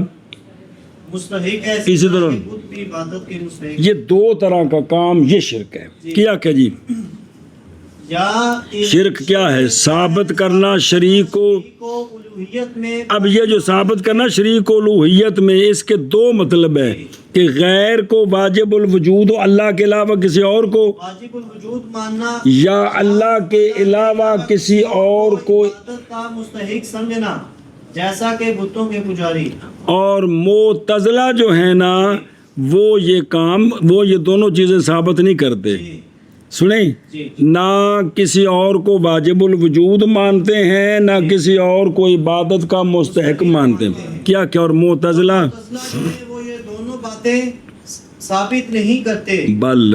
مستحق ہے، اسی طرح بت بھی عبادت کے مستحق یہ دو طرح کا کام یہ شرک ہے کیا کہ جی یا شرک کیا ہے ثابت کرنا شریک کو الوہیت میں اب یہ جو ثابت کرنا شریک الوہیت میں اس کے دو مطلب ہے کہ غیر کو واجب الوجود ہو اللہ کے علاوہ کسی اور کو واجب الوجود ماننا یا اللہ کے علاوہ کسی اور کو عبادت کا مستحق سمجھنا جیسا کہ بتوں کے پجاری اور معتزلہ جو ہے نا وہ یہ دونوں چیزیں ثابت نہیں کرتے جی سنیں جی نہ کسی اور کو واجب الوجود مانتے ہیں نہ کسی اور کو عبادت کا مستحق مانتے ہیں کیا اور معتزلہ فیصلہ جو ہے وہ یہ دونوں باتیں ثابت نہیں کرتے بل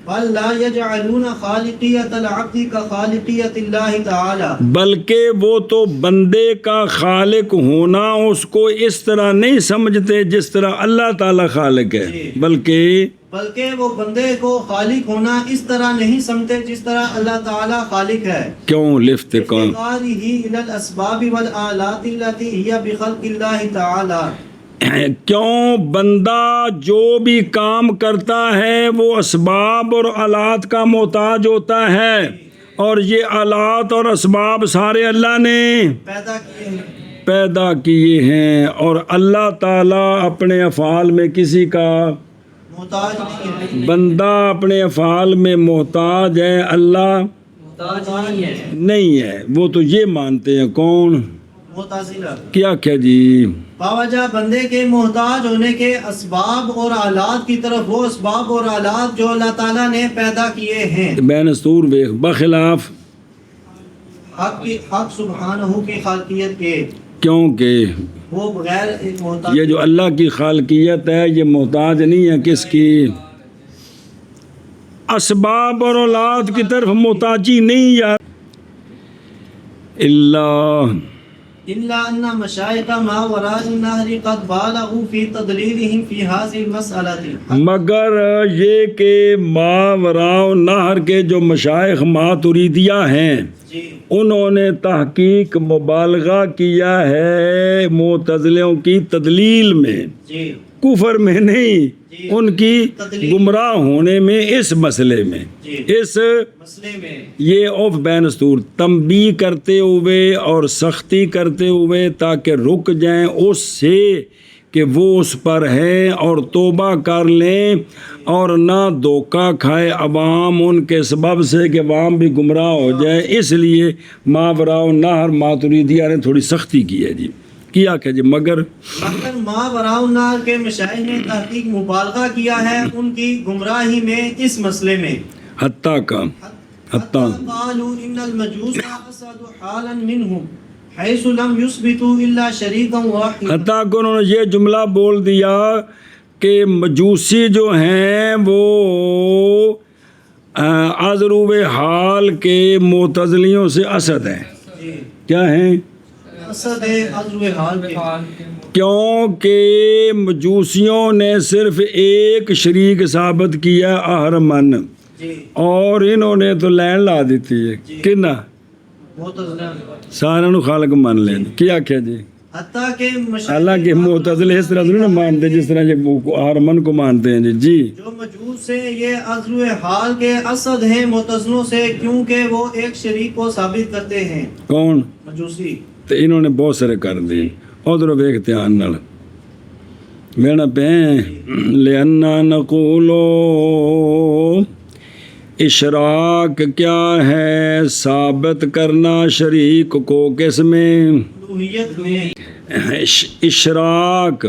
بل لا يجعلون خالقیت العبد كخالقیت اللہ تعالی بلکہ وہ تو بندے کا خالق ہونا اس کو اس طرح نہیں سمجھتے جس طرح اللہ تعالی خالق ہے بلکہ وہ بندے کو خالق ہونا اس طرح نہیں سمجھتے جس طرح اللہ تعالی خالق ہے کیوں لافتقار افتقارہ الی الاسباب والآلات التي هي بخلق اللہ تعالی کیوں بندہ جو بھی کام کرتا ہے وہ اسباب اور آلات کا محتاج ہوتا ہے اور یہ آلات اور اسباب سارے اللہ نے پیدا کیے ہیں اور اللہ تعالیٰ اپنے افعال میں کسی کا محتاج نہیں ہے بندہ اپنے افعال میں محتاج ہے اللہ محتاج نہیں ہے نہیں ہے وہ تو یہ مانتے ہیں کون معتزلہ کیا جی باوجہ بندے کے محتاج ہونے کے اسباب اور آلات کی طرف وہ اسباب اور آلات جو اللہ تعالیٰ نے پیدا کیے ہیں بین سور ویخ بخلاف حق سبحانہ کی خالقیت کے کیونکہ وہ بغیر محتاج یہ جو اللہ کی خالقیت ہے یہ محتاج نہیں ہے کس کی اسباب اور اولاد کی طرف محتاجی نہیں یار إلا أن مشائخ ما وراء النهر قد بالغوا في تدليلهم في هذه المسألة مگر یہ کہ ماوراء نہر کے جو مشائخ ماتریدیہ ہیں جی انہوں نے تحقیق مبالغہ کیا ہے معتزلیوں کی تدلیل میں جی کفر میں نہیں جی ان کی تدلیل گمراہ ہونے میں اس مسئلے میں جی اس مسئلے میں یہ اوف بینستور تنبیہ کرتے ہوئے اور سختی کرتے ہوئے تاکہ رک جائیں اس سے کہ وہ اس پر ہیں اور توبہ کر لیں اور نہ دھوکہ کھائے عوام ان کے سبب سے کہ عوام بھی گمراہ ہو جائے اس لیے ماوراء النہر ماتریدیہ نے تھوڑی سختی کی ہے جی کیا کہ جی مگر ما وراء النہر کے مشائخ نے تحقیق مبالغہ کیا ہے ان کی گمراہی میں اس مسئلے میں حتیٰ قالوا ان المجوس اسد حالا منهم حيث لم يثبتوا الا شريكا واحدا حتیٰ کہ انہوں نے یہ جملہ بول دیا کہ مجوسی جو ہیں وہ عذروب حال کے معتزلیوں سے اسد ہیں جی کیا ہیں اسد ہے عذر حال کے کیونکہ مجوسیوں نے صرف ایک شریک ثابت کیا اہرمن جی اور انہوں نے تو لین لا دیتی ہے کنا معتزلہ سارے نو خالق مان لین کیا کیا جی حتیٰ کہ حالانکہ معتزلے اس طرح سے نہیں مانتے جس طرح یہ اہرمن کو مانتے ہیں جی جو مجوس سے یہ عذر حال کے اسد ہیں معتزلوں سے کیونکہ وہ ایک شریک کو ثابت کرتے ہیں کون مجوسی تو انہوں نے بہت سارے کر دیے ادھر ویکھتے ہیں میرا پہ لأننا نقولو اشراک کیا ہے ثابت کرنا شریک کو کس میں الوہیت میں اشراک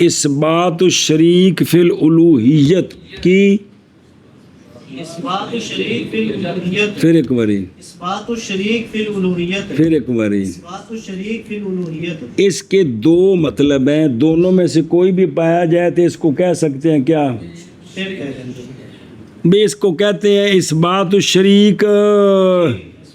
اثبات الشریک فی الالوہیت کی اثبات الشریک فی الالوہیت پھر ایک باری اثبات الشریک فی الالوہیت پھر ایک باری اثبات الشریک فی الالوہیت اس کے دو مطلب ہیں دونوں میں سے کوئی بھی پایا جائے تو اس کو کہہ سکتے ہیں کیا شرک ہے بھی اس کو کہتے ہیں اثبات الشریک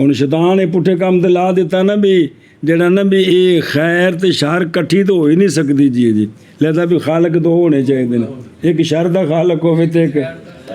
ਹੁਣ ਸ਼ੈਤਾਨ ਇਹ ਪੁੱਠੇ ਕੰਮ ਤੇ ਲਾ ਦਿੱਤਾ ਨਾ ਵੀ ਜਿਹੜਾ ਨਾ ਵੀ ਇਹ ਖੈਰ ਤੇ ਸ਼ਰ ਇਕੱਠੀ ਤਾਂ ਹੋ ਹੀ ਨਹੀਂ ਸਕਦੀ ਜੀ ਲੈਦਾ ਵੀ ਖਾਲਕ ਦੋ ਹੋਣੇ ਚਾਹੀਦੇ ਨੇ, ਇੱਕ ਸ਼ਰ ਦਾ ਖਾਲਕ ਹੋਵੇ ਤੇ ਇੱਕ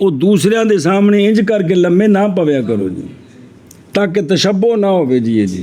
ਉਹ ਦੂਸਰਿਆਂ ਦੇ ਸਾਹਮਣੇ ਇੰਜ ਕਰਕੇ ਲੰਮੇ ਨਾ ਪਵਿਆ ਕਰੋ ਜੀ, ਤਾਂ ਕਿ ਤਸ਼ੱਬੁਹ ਨਾ ਹੋਵੇ ਜੀ।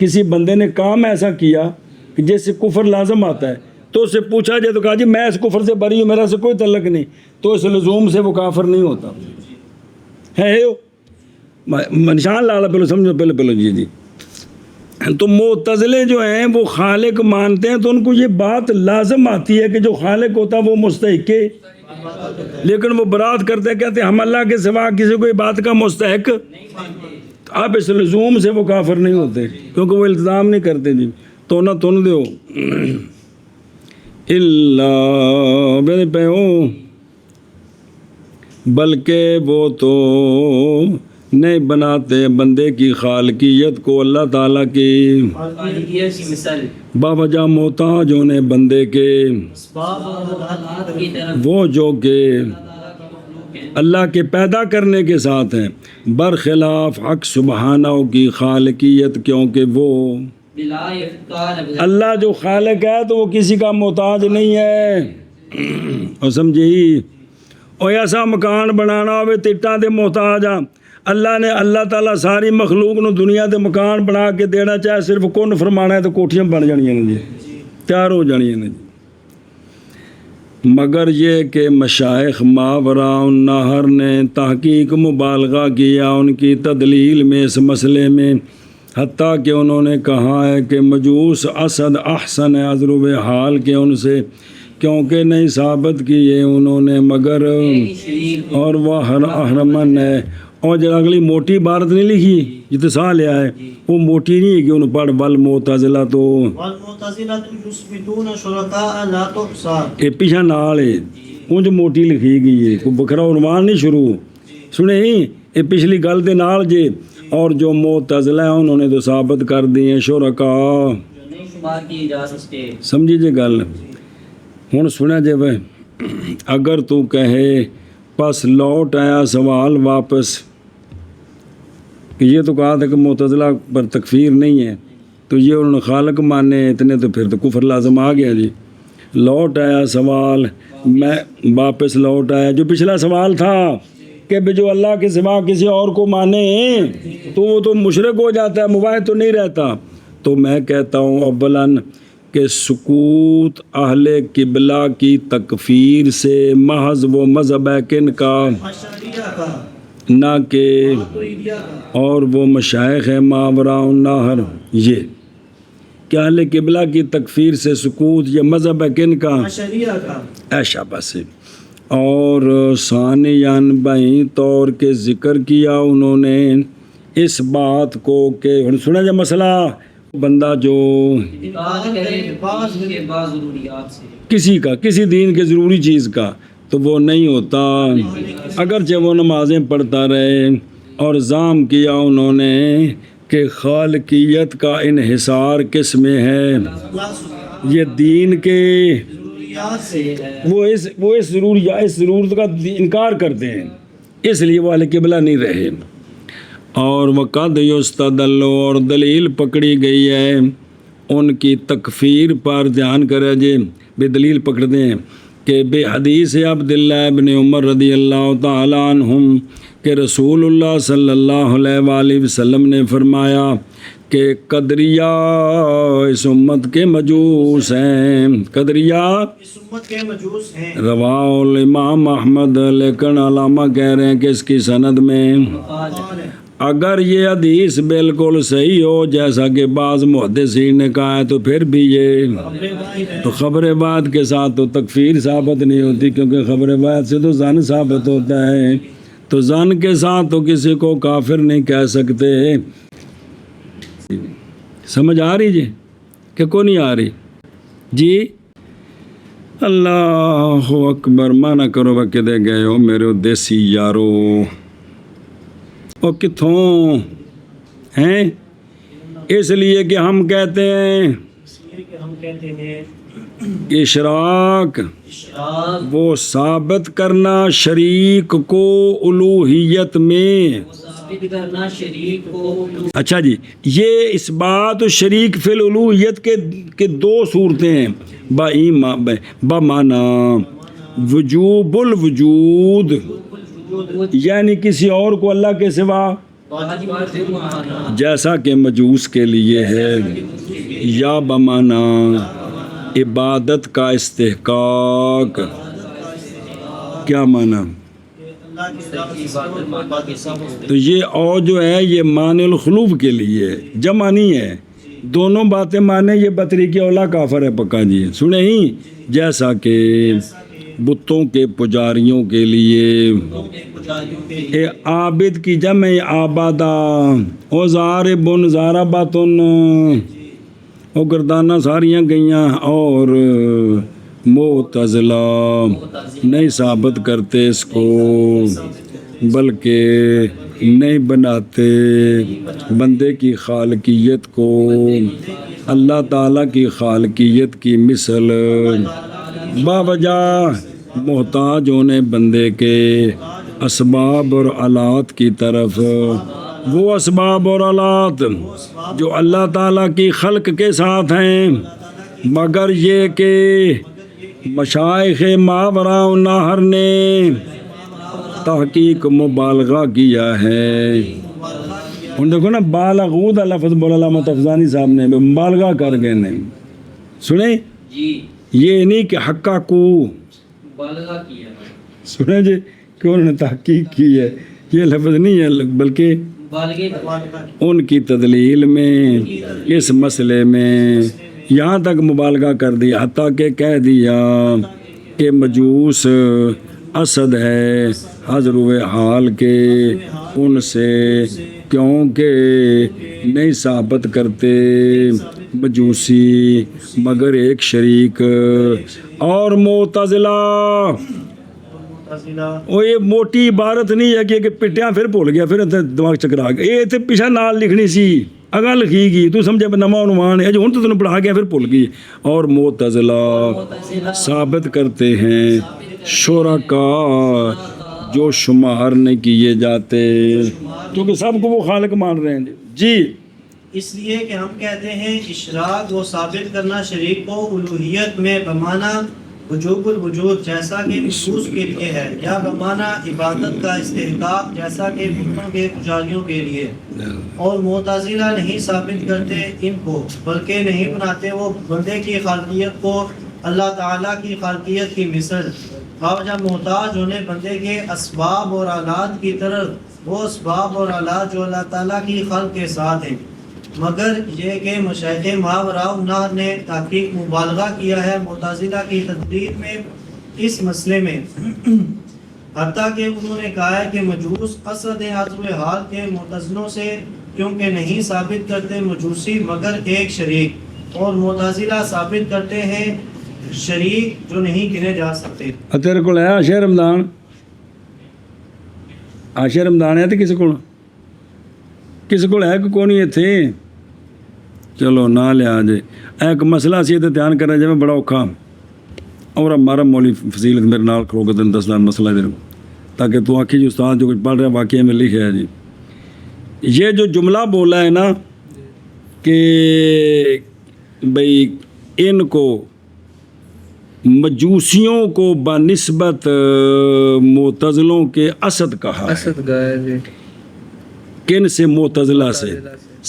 کسی بندے نے کام ایسا کیا کہ جیسے کفر لازم آتا ہے تو اس سے پوچھا جائے تو کہا جی میں اس کفر سے بری ہوں، میرا سے کوئی تعلق نہیں، تو اس لزوم سے وہ کافر نہیں ہوتا ہے نشان لالا پہلے سمجھو پہلے جی تو معتزلے جو ہیں وہ خالق مانتے ہیں تو ان کو یہ بات لازم آتی ہے کہ جو خالق ہوتا ہے وہ مستحق ہے، لیکن وہ برات کرتے کہتے ہیں ہم اللہ کے سوا کسی کوئی بات کا مستحق، اب اس لزوم سے وہ کافر نہیں ہوتے کیونکہ وہ التزام نہیں کرتے جی تو نہ تن دو اللہ میرے پہ ہو، بلکہ وہ تو نہیں بناتے بندے کی خالقیت کو اللہ تعالیٰ کی باوجہ محتاج ہونے بندے کے، وہ جو کہ اللہ کے پیدا کرنے کے ساتھ ہیں، برخلاف حق سبحانہ کی خالقیت، کیونکہ وہ اللہ جو خالق ہے تو وہ کسی کا محتاج نہیں ہے، اور سمجھی اور ایسا مکان بنانا ہوئے تٹاں دے محتاج آ، اللہ نے اللہ تعالیٰ ساری مخلوق نو دنیا دے مکان بنا کے دینا چاہے صرف کن فرمانا ہے تو کوٹھیاں بن جانیاں نے جی، تیار ہو جانیاں نے جی، مگر یہ کہ مشائخ ماوراء النہر نے تحقیق مبالغہ کیا ان کی تدلیل میں اس مسئلے میں، حتیٰ کہ انہوں نے کہا ہے کہ مجوس اسد احسن اضرب حال کے ان سے، کیونکہ نہیں ثابت کیے انہوں نے مگر اور وہ احرمن ہے، اور جو اگلی موٹی عبارت نہیں لکھی جتنے سا لیا ہے وہ موٹی نہیں ہے کہ انہوں پڑھ والمعتزلہ تو یہ پیچھا نال ہے ان جو موٹی لکھی گئی ہے کوئی بکھرا عنوان نہیں شروع سنے ہی یہ پچھلی گل دے نال جے، اور جو معتزلہ ہیں انہوں نے تو ثابت کر دی ہیں شرکا، سمجھی جے گل ہوں سنیا جے بھائی، اگر تو کہے پس لوٹ آیا سوال واپس کہ یہ تو کہا تھا کہ معتزلہ پر تکفیر نہیں ہے تو یہ انہوں نے خالق مانے اتنے تو پھر تو کفر لازم آ گیا جی، لوٹ آیا سوال میں واپس لوٹ آیا جو پچھلا سوال تھا کہ جو اللہ کے سوا کسی اور کو مانے تو وہ تو مشرک ہو جاتا ہے، مواحد تو نہیں رہتا، تو میں کہتا ہوں اولاً کہ سکوت اہل قبلہ کی تکفیر سے محض وہ مذہب ہے کن کا، نہ کہ اور وہ مشائخ ماوراء النہر، یہ کہ اہل قبلہ کی تکفیر سے سکوت یہ مذہب ہے کن کا، ایشا بس، اور ثانیاً بائیں طور کے ذکر کیا انہوں نے اس بات کو کہ سنا جا مسئلہ بندہ جو کسی کا کسی دین کے ضروری چیز کا تو وہ نہیں ہوتا اگرچہ وہ نمازیں پڑھتا رہے، اور ضام کیا انہوں نے کہ خالقیت کا انحصار کس میں ہے، یہ دین کے وہ اس ضرورت کا انکار کرتے ہیں، اس لیے وہ اہل قبلہ نہیں رہے، اور وقد یستدل اور دلیل پکڑی گئی ہے ان کی تکفیر پر، دھیان کرے جی بے دلیل پکڑتے ہیں کہ بے حدیث عبداللہ ابن عمر رضی اللہ تعالیٰ عنہم کہ رسول اللہ صلی اللہ علیہ وآلہ وسلم نے فرمایا کہ قدریہ اس امت کے مجوس ہیں، قدریہ اس امت کے مجوس ہیں، رواہ الامام احمد، لیکن علامہ کہہ رہے ہیں کہ اس کی سند میں اگر یہ حدیث بالکل صحیح ہو جیسا کہ بعض محدثین نے کہا ہے تو پھر بھی یہ تو خبر بعد کے ساتھ تو تکفیر ثابت نہیں ہوتی، کیونکہ خبر بعد سے تو ظن ثابت ہوتا ہے، تو ظن کے ساتھ تو کسی کو کافر نہیں کہہ سکتے، سمجھ آ رہی جی کہ کو نہیں آ رہی جی؟ اللہ اکبر، مانا کرو بکدے گئے ہو میرے دیسی یارو، اور کتھوں ہیں؟ اس لیے کہ ہم کہتے ہیں اشراک وہ ثابت کرنا شریک کو الوہیت میں، اچھا جی یہ اس بات شریک فی الالوہیت کے دو صورتیں ہیں، بمعنی وجوب الوجود یعنی کسی اور کو اللہ کے سوا جیسا کہ مجوس کے لیے ہے، یا بمانا عبادت کا استحقاق. کیا مانا؟ تو یہ او جو ہے یہ معنی الخلوف کے لیے جمع نہیں ہے. دونوں باتیں مانے یہ بطریق اولا کافر ہے پکا جی. سنیں ہی جیسا کہ بتوں کے پجاریوں کے لیے، اے عابد کی جمع آبادہ، او زاربن زارباتن، او گردانہ ساریاں گئیاں. اور معتزلہ نہیں ثابت کرتے اس کو، بلکہ نہیں بناتے بندے کی خالقیت کو اللہ تعالیٰ کی خالقیت کی مثل، باوجہ محتاج ہونے بندے کے اسباب اور آلات کی طرف. وہ اسباب اور آلات جو اللہ تعالیٰ کی خلق کے ساتھ ہیں، مگر یہ کہ مشائخ ماوراء النہر نے تحقیق مبالغہ کیا ہے. ان دیکھو نا بالغود لفظ بولا علامہ افزانی صاحب نے، مبالغہ کر گئے نے. سنیں یہ نہیں کہ حقہ کو مبالغہ کیا، سنیں جی کہ انہوں نے تحقیق کی ہے، یہ لفظ نہیں ہے، بلکہ ان کی تدلیل میں اس مسئلے میں یہاں تک مبالغہ کر دیا، حتیٰ کہ کہہ دیا کہ مجوس اسد ہے حضرو حال کے ان سے، کیونکہ نہیں ثابت کرتے مجوسی مگر ایک شریک. اور معتزلہ وہ یہ موٹی عبارت نہیں ہے کہ پٹیاں پھر بھول گیا، پھر دماغ چکرا گیا. یہ پیچھے نال لکھنی سی، اگاں لکھی گی تو سمجھے نواں عنوان ہے جو ہن تو تینوں پڑھا گیا پھر بھول گئی. اور معتزلہ ثابت کرتے ہیں شرکا جو شمار نہیں کیے جاتے، کیونکہ سب کو وہ خالق مان رہے ہیں. جی اس لیے کہ ہم کہتے ہیں اشراک وہ ثابت کرنا شریک کو الوہیت میں بمانا وجوب الوجود جیسا کہ مخصوص کے لیے ہے، یا بمانا عبادت کا استحقاق جیسا کہ بتوں کے پجاریوں کے لیے. اور معتزلہ نہیں ثابت کرتے ان کو، بلکہ نہیں بناتے وہ بندے کی خالقیت کو اللہ تعالیٰ کی خالقیت کی مثل، باوجہ محتاج ہونے بندے کے اسباب اور آلات کی طرف. وہ اسباب اور آلات جو اللہ تعالیٰ کی خلق کے ساتھ ہیں، مگر یہ کہ مشائخ ماوراء النہر نے تحقیق مبالغہ کیا ہے معتزلہ کی تدلیل میں اس مسئلے میں، حتیٰ کہ انہوں نے کہا ہے کہ مجوس اسد حضر حال کے معتزلوں سے، کیونکہ نہیں ثابت کرتے مجوسی مگر ایک شریک. اور معتزلہ ثابت کرتے ہیں شریک جو نہیں گنے جا سکتے. تیرے کو ہے عاشر رمضان؟ عاشر رمضان ہے تو کسی کو ہے کہ کون یہ تھے؟ چلو نہ لیا جے ایک مسئلہ سی تو دھیان کرنا جائے بڑا اوکھا. اور ہمارا مولی فضیلت میرے نال کھڑو کے تین دسنا مسئلہ دے تاکہ تو آنکھی جو استاد جو کچھ پڑھ رہا ہے واقعی میں لکھا ہے. جی یہ جو جملہ بولا ہے نا کہ بھئی ان کو مجوسیوں کو بنسبت معتزلوں کے اسد کہا، اسد گایا جی. کن سے؟ معتزلہ سے.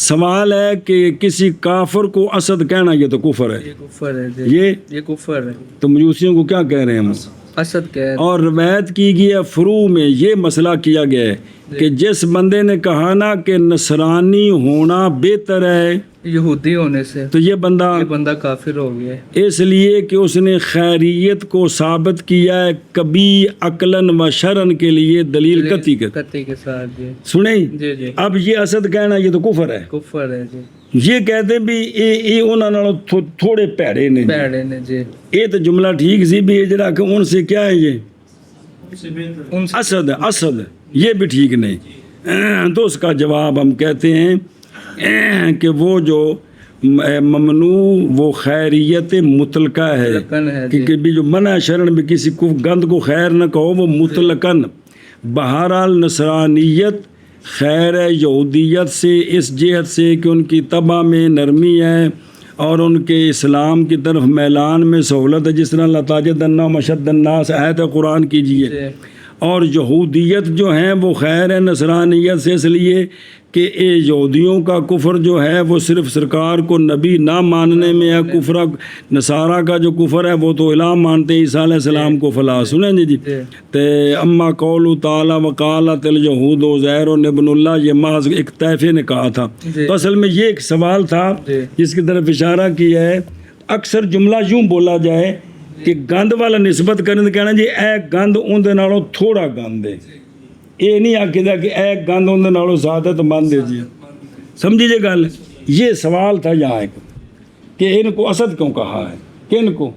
سوال ہے کہ کسی کافر کو اسد کہنا یہ تو کفر ہے، یہ کفر ہے جی. یہ کفر ہے. تو مجوسیوں کو کیا کہہ رہے ہیں ہم؟ اسد کہہ رہے ہیں. اور روایت کی گئی ہے فروع میں یہ مسئلہ کیا گیا ہے کہ جس بندے نے کہا نا کہ نصرانی ہونا بہتر ہے یہودی ہونے سے، تو یہ بندہ کافر ہو گیا، اس لیے کہ اس نے خیریت کو ثابت کیا ہے کبھی عقلاً و شرعاً کے لیے دلیل قطعی کے ساتھ. سنیں جی. اب یہ اسد کہنا یہ تو کفر ہے جی. یہ کہتے بھی یہ انہوں تھوڑے پیڑے نے جی. یہ تو جملہ ٹھیک سی بھی جڑا کہ ان سے کیا ہے یہ اسد یہ بھی ٹھیک نہیں. تو اس کا جواب ہم کہتے ہیں کہ وہ جو ممنوع وہ خیریت مطلقہ ہے کہ بھی جو منع شرن بھی کسی کو گند کو خیر نہ کہو وہ مطلقاً. بہرحال نصرانیت خیر ہے یہودیت سے اس جہت سے کہ ان کی طبع میں نرمی ہے اور ان کے اسلام کی طرف میلان میں سہولت ہے، جس طرح لتاجدن مشد الناس آیت قرآن کیجیے. اور یہودیت جو ہیں وہ خیر ہے نصرانیت سے، اس لیے کہ یہودیوں کا کفر جو ہے وہ صرف سرکار کو نبی نہ ماننے میں ہے، کفر نصارہ کا جو کفر ہے وہ تو الہ مانتے ہیں عیسیٰ علیہ السلام کو فلا سنیں جی تے اما قول تعالی وقالت الیہود عزیر ابن اللہ، یہ محض ایک طائفے نے کہا تھا۔ تو اصل میں یہ ایک سوال تھا جس کی طرف اشارہ کیا ہے۔ اکثر جملہ یوں بولا جائے کہ گند والا نسبت کرنے تو کہنا جی اے گند اندر نالوں تھوڑا گند ہے، یہ نہیں آکھدا کہ اے گند اندر نالوں زیادہ تو مان دے جی، سمجھی جے گل۔ یہ سوال تھا یہاں ایک کہ ان کو اسد کیوں کہا ہے، کن کو؟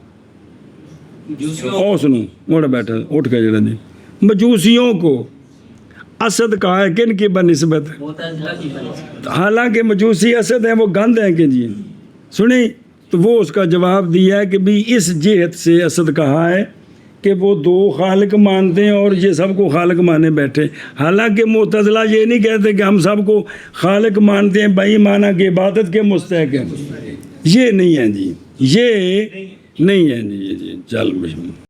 اس نو اٹھ بیٹھا اٹھ کے جڑا جی مجوسیوں کو اسد کہا ہے، کن کی بنسبت؟ حالانکہ مجوسی اسد ہیں وہ گند ہیں کہ جی سنیں، تو وہ اس کا جواب دیا ہے کہ بھی اس جہت سے اسد کہا ہے کہ وہ دو خالق مانتے ہیں اور یہ سب کو خالق مانے بیٹھے۔ حالانکہ معتزلہ یہ نہیں کہتے کہ ہم سب کو خالق مانتے ہیں بھائی مانا کہ عبادت کے مستحق ہیں، یہ نہیں ہے جی، یہ نہیں ہے جی، چل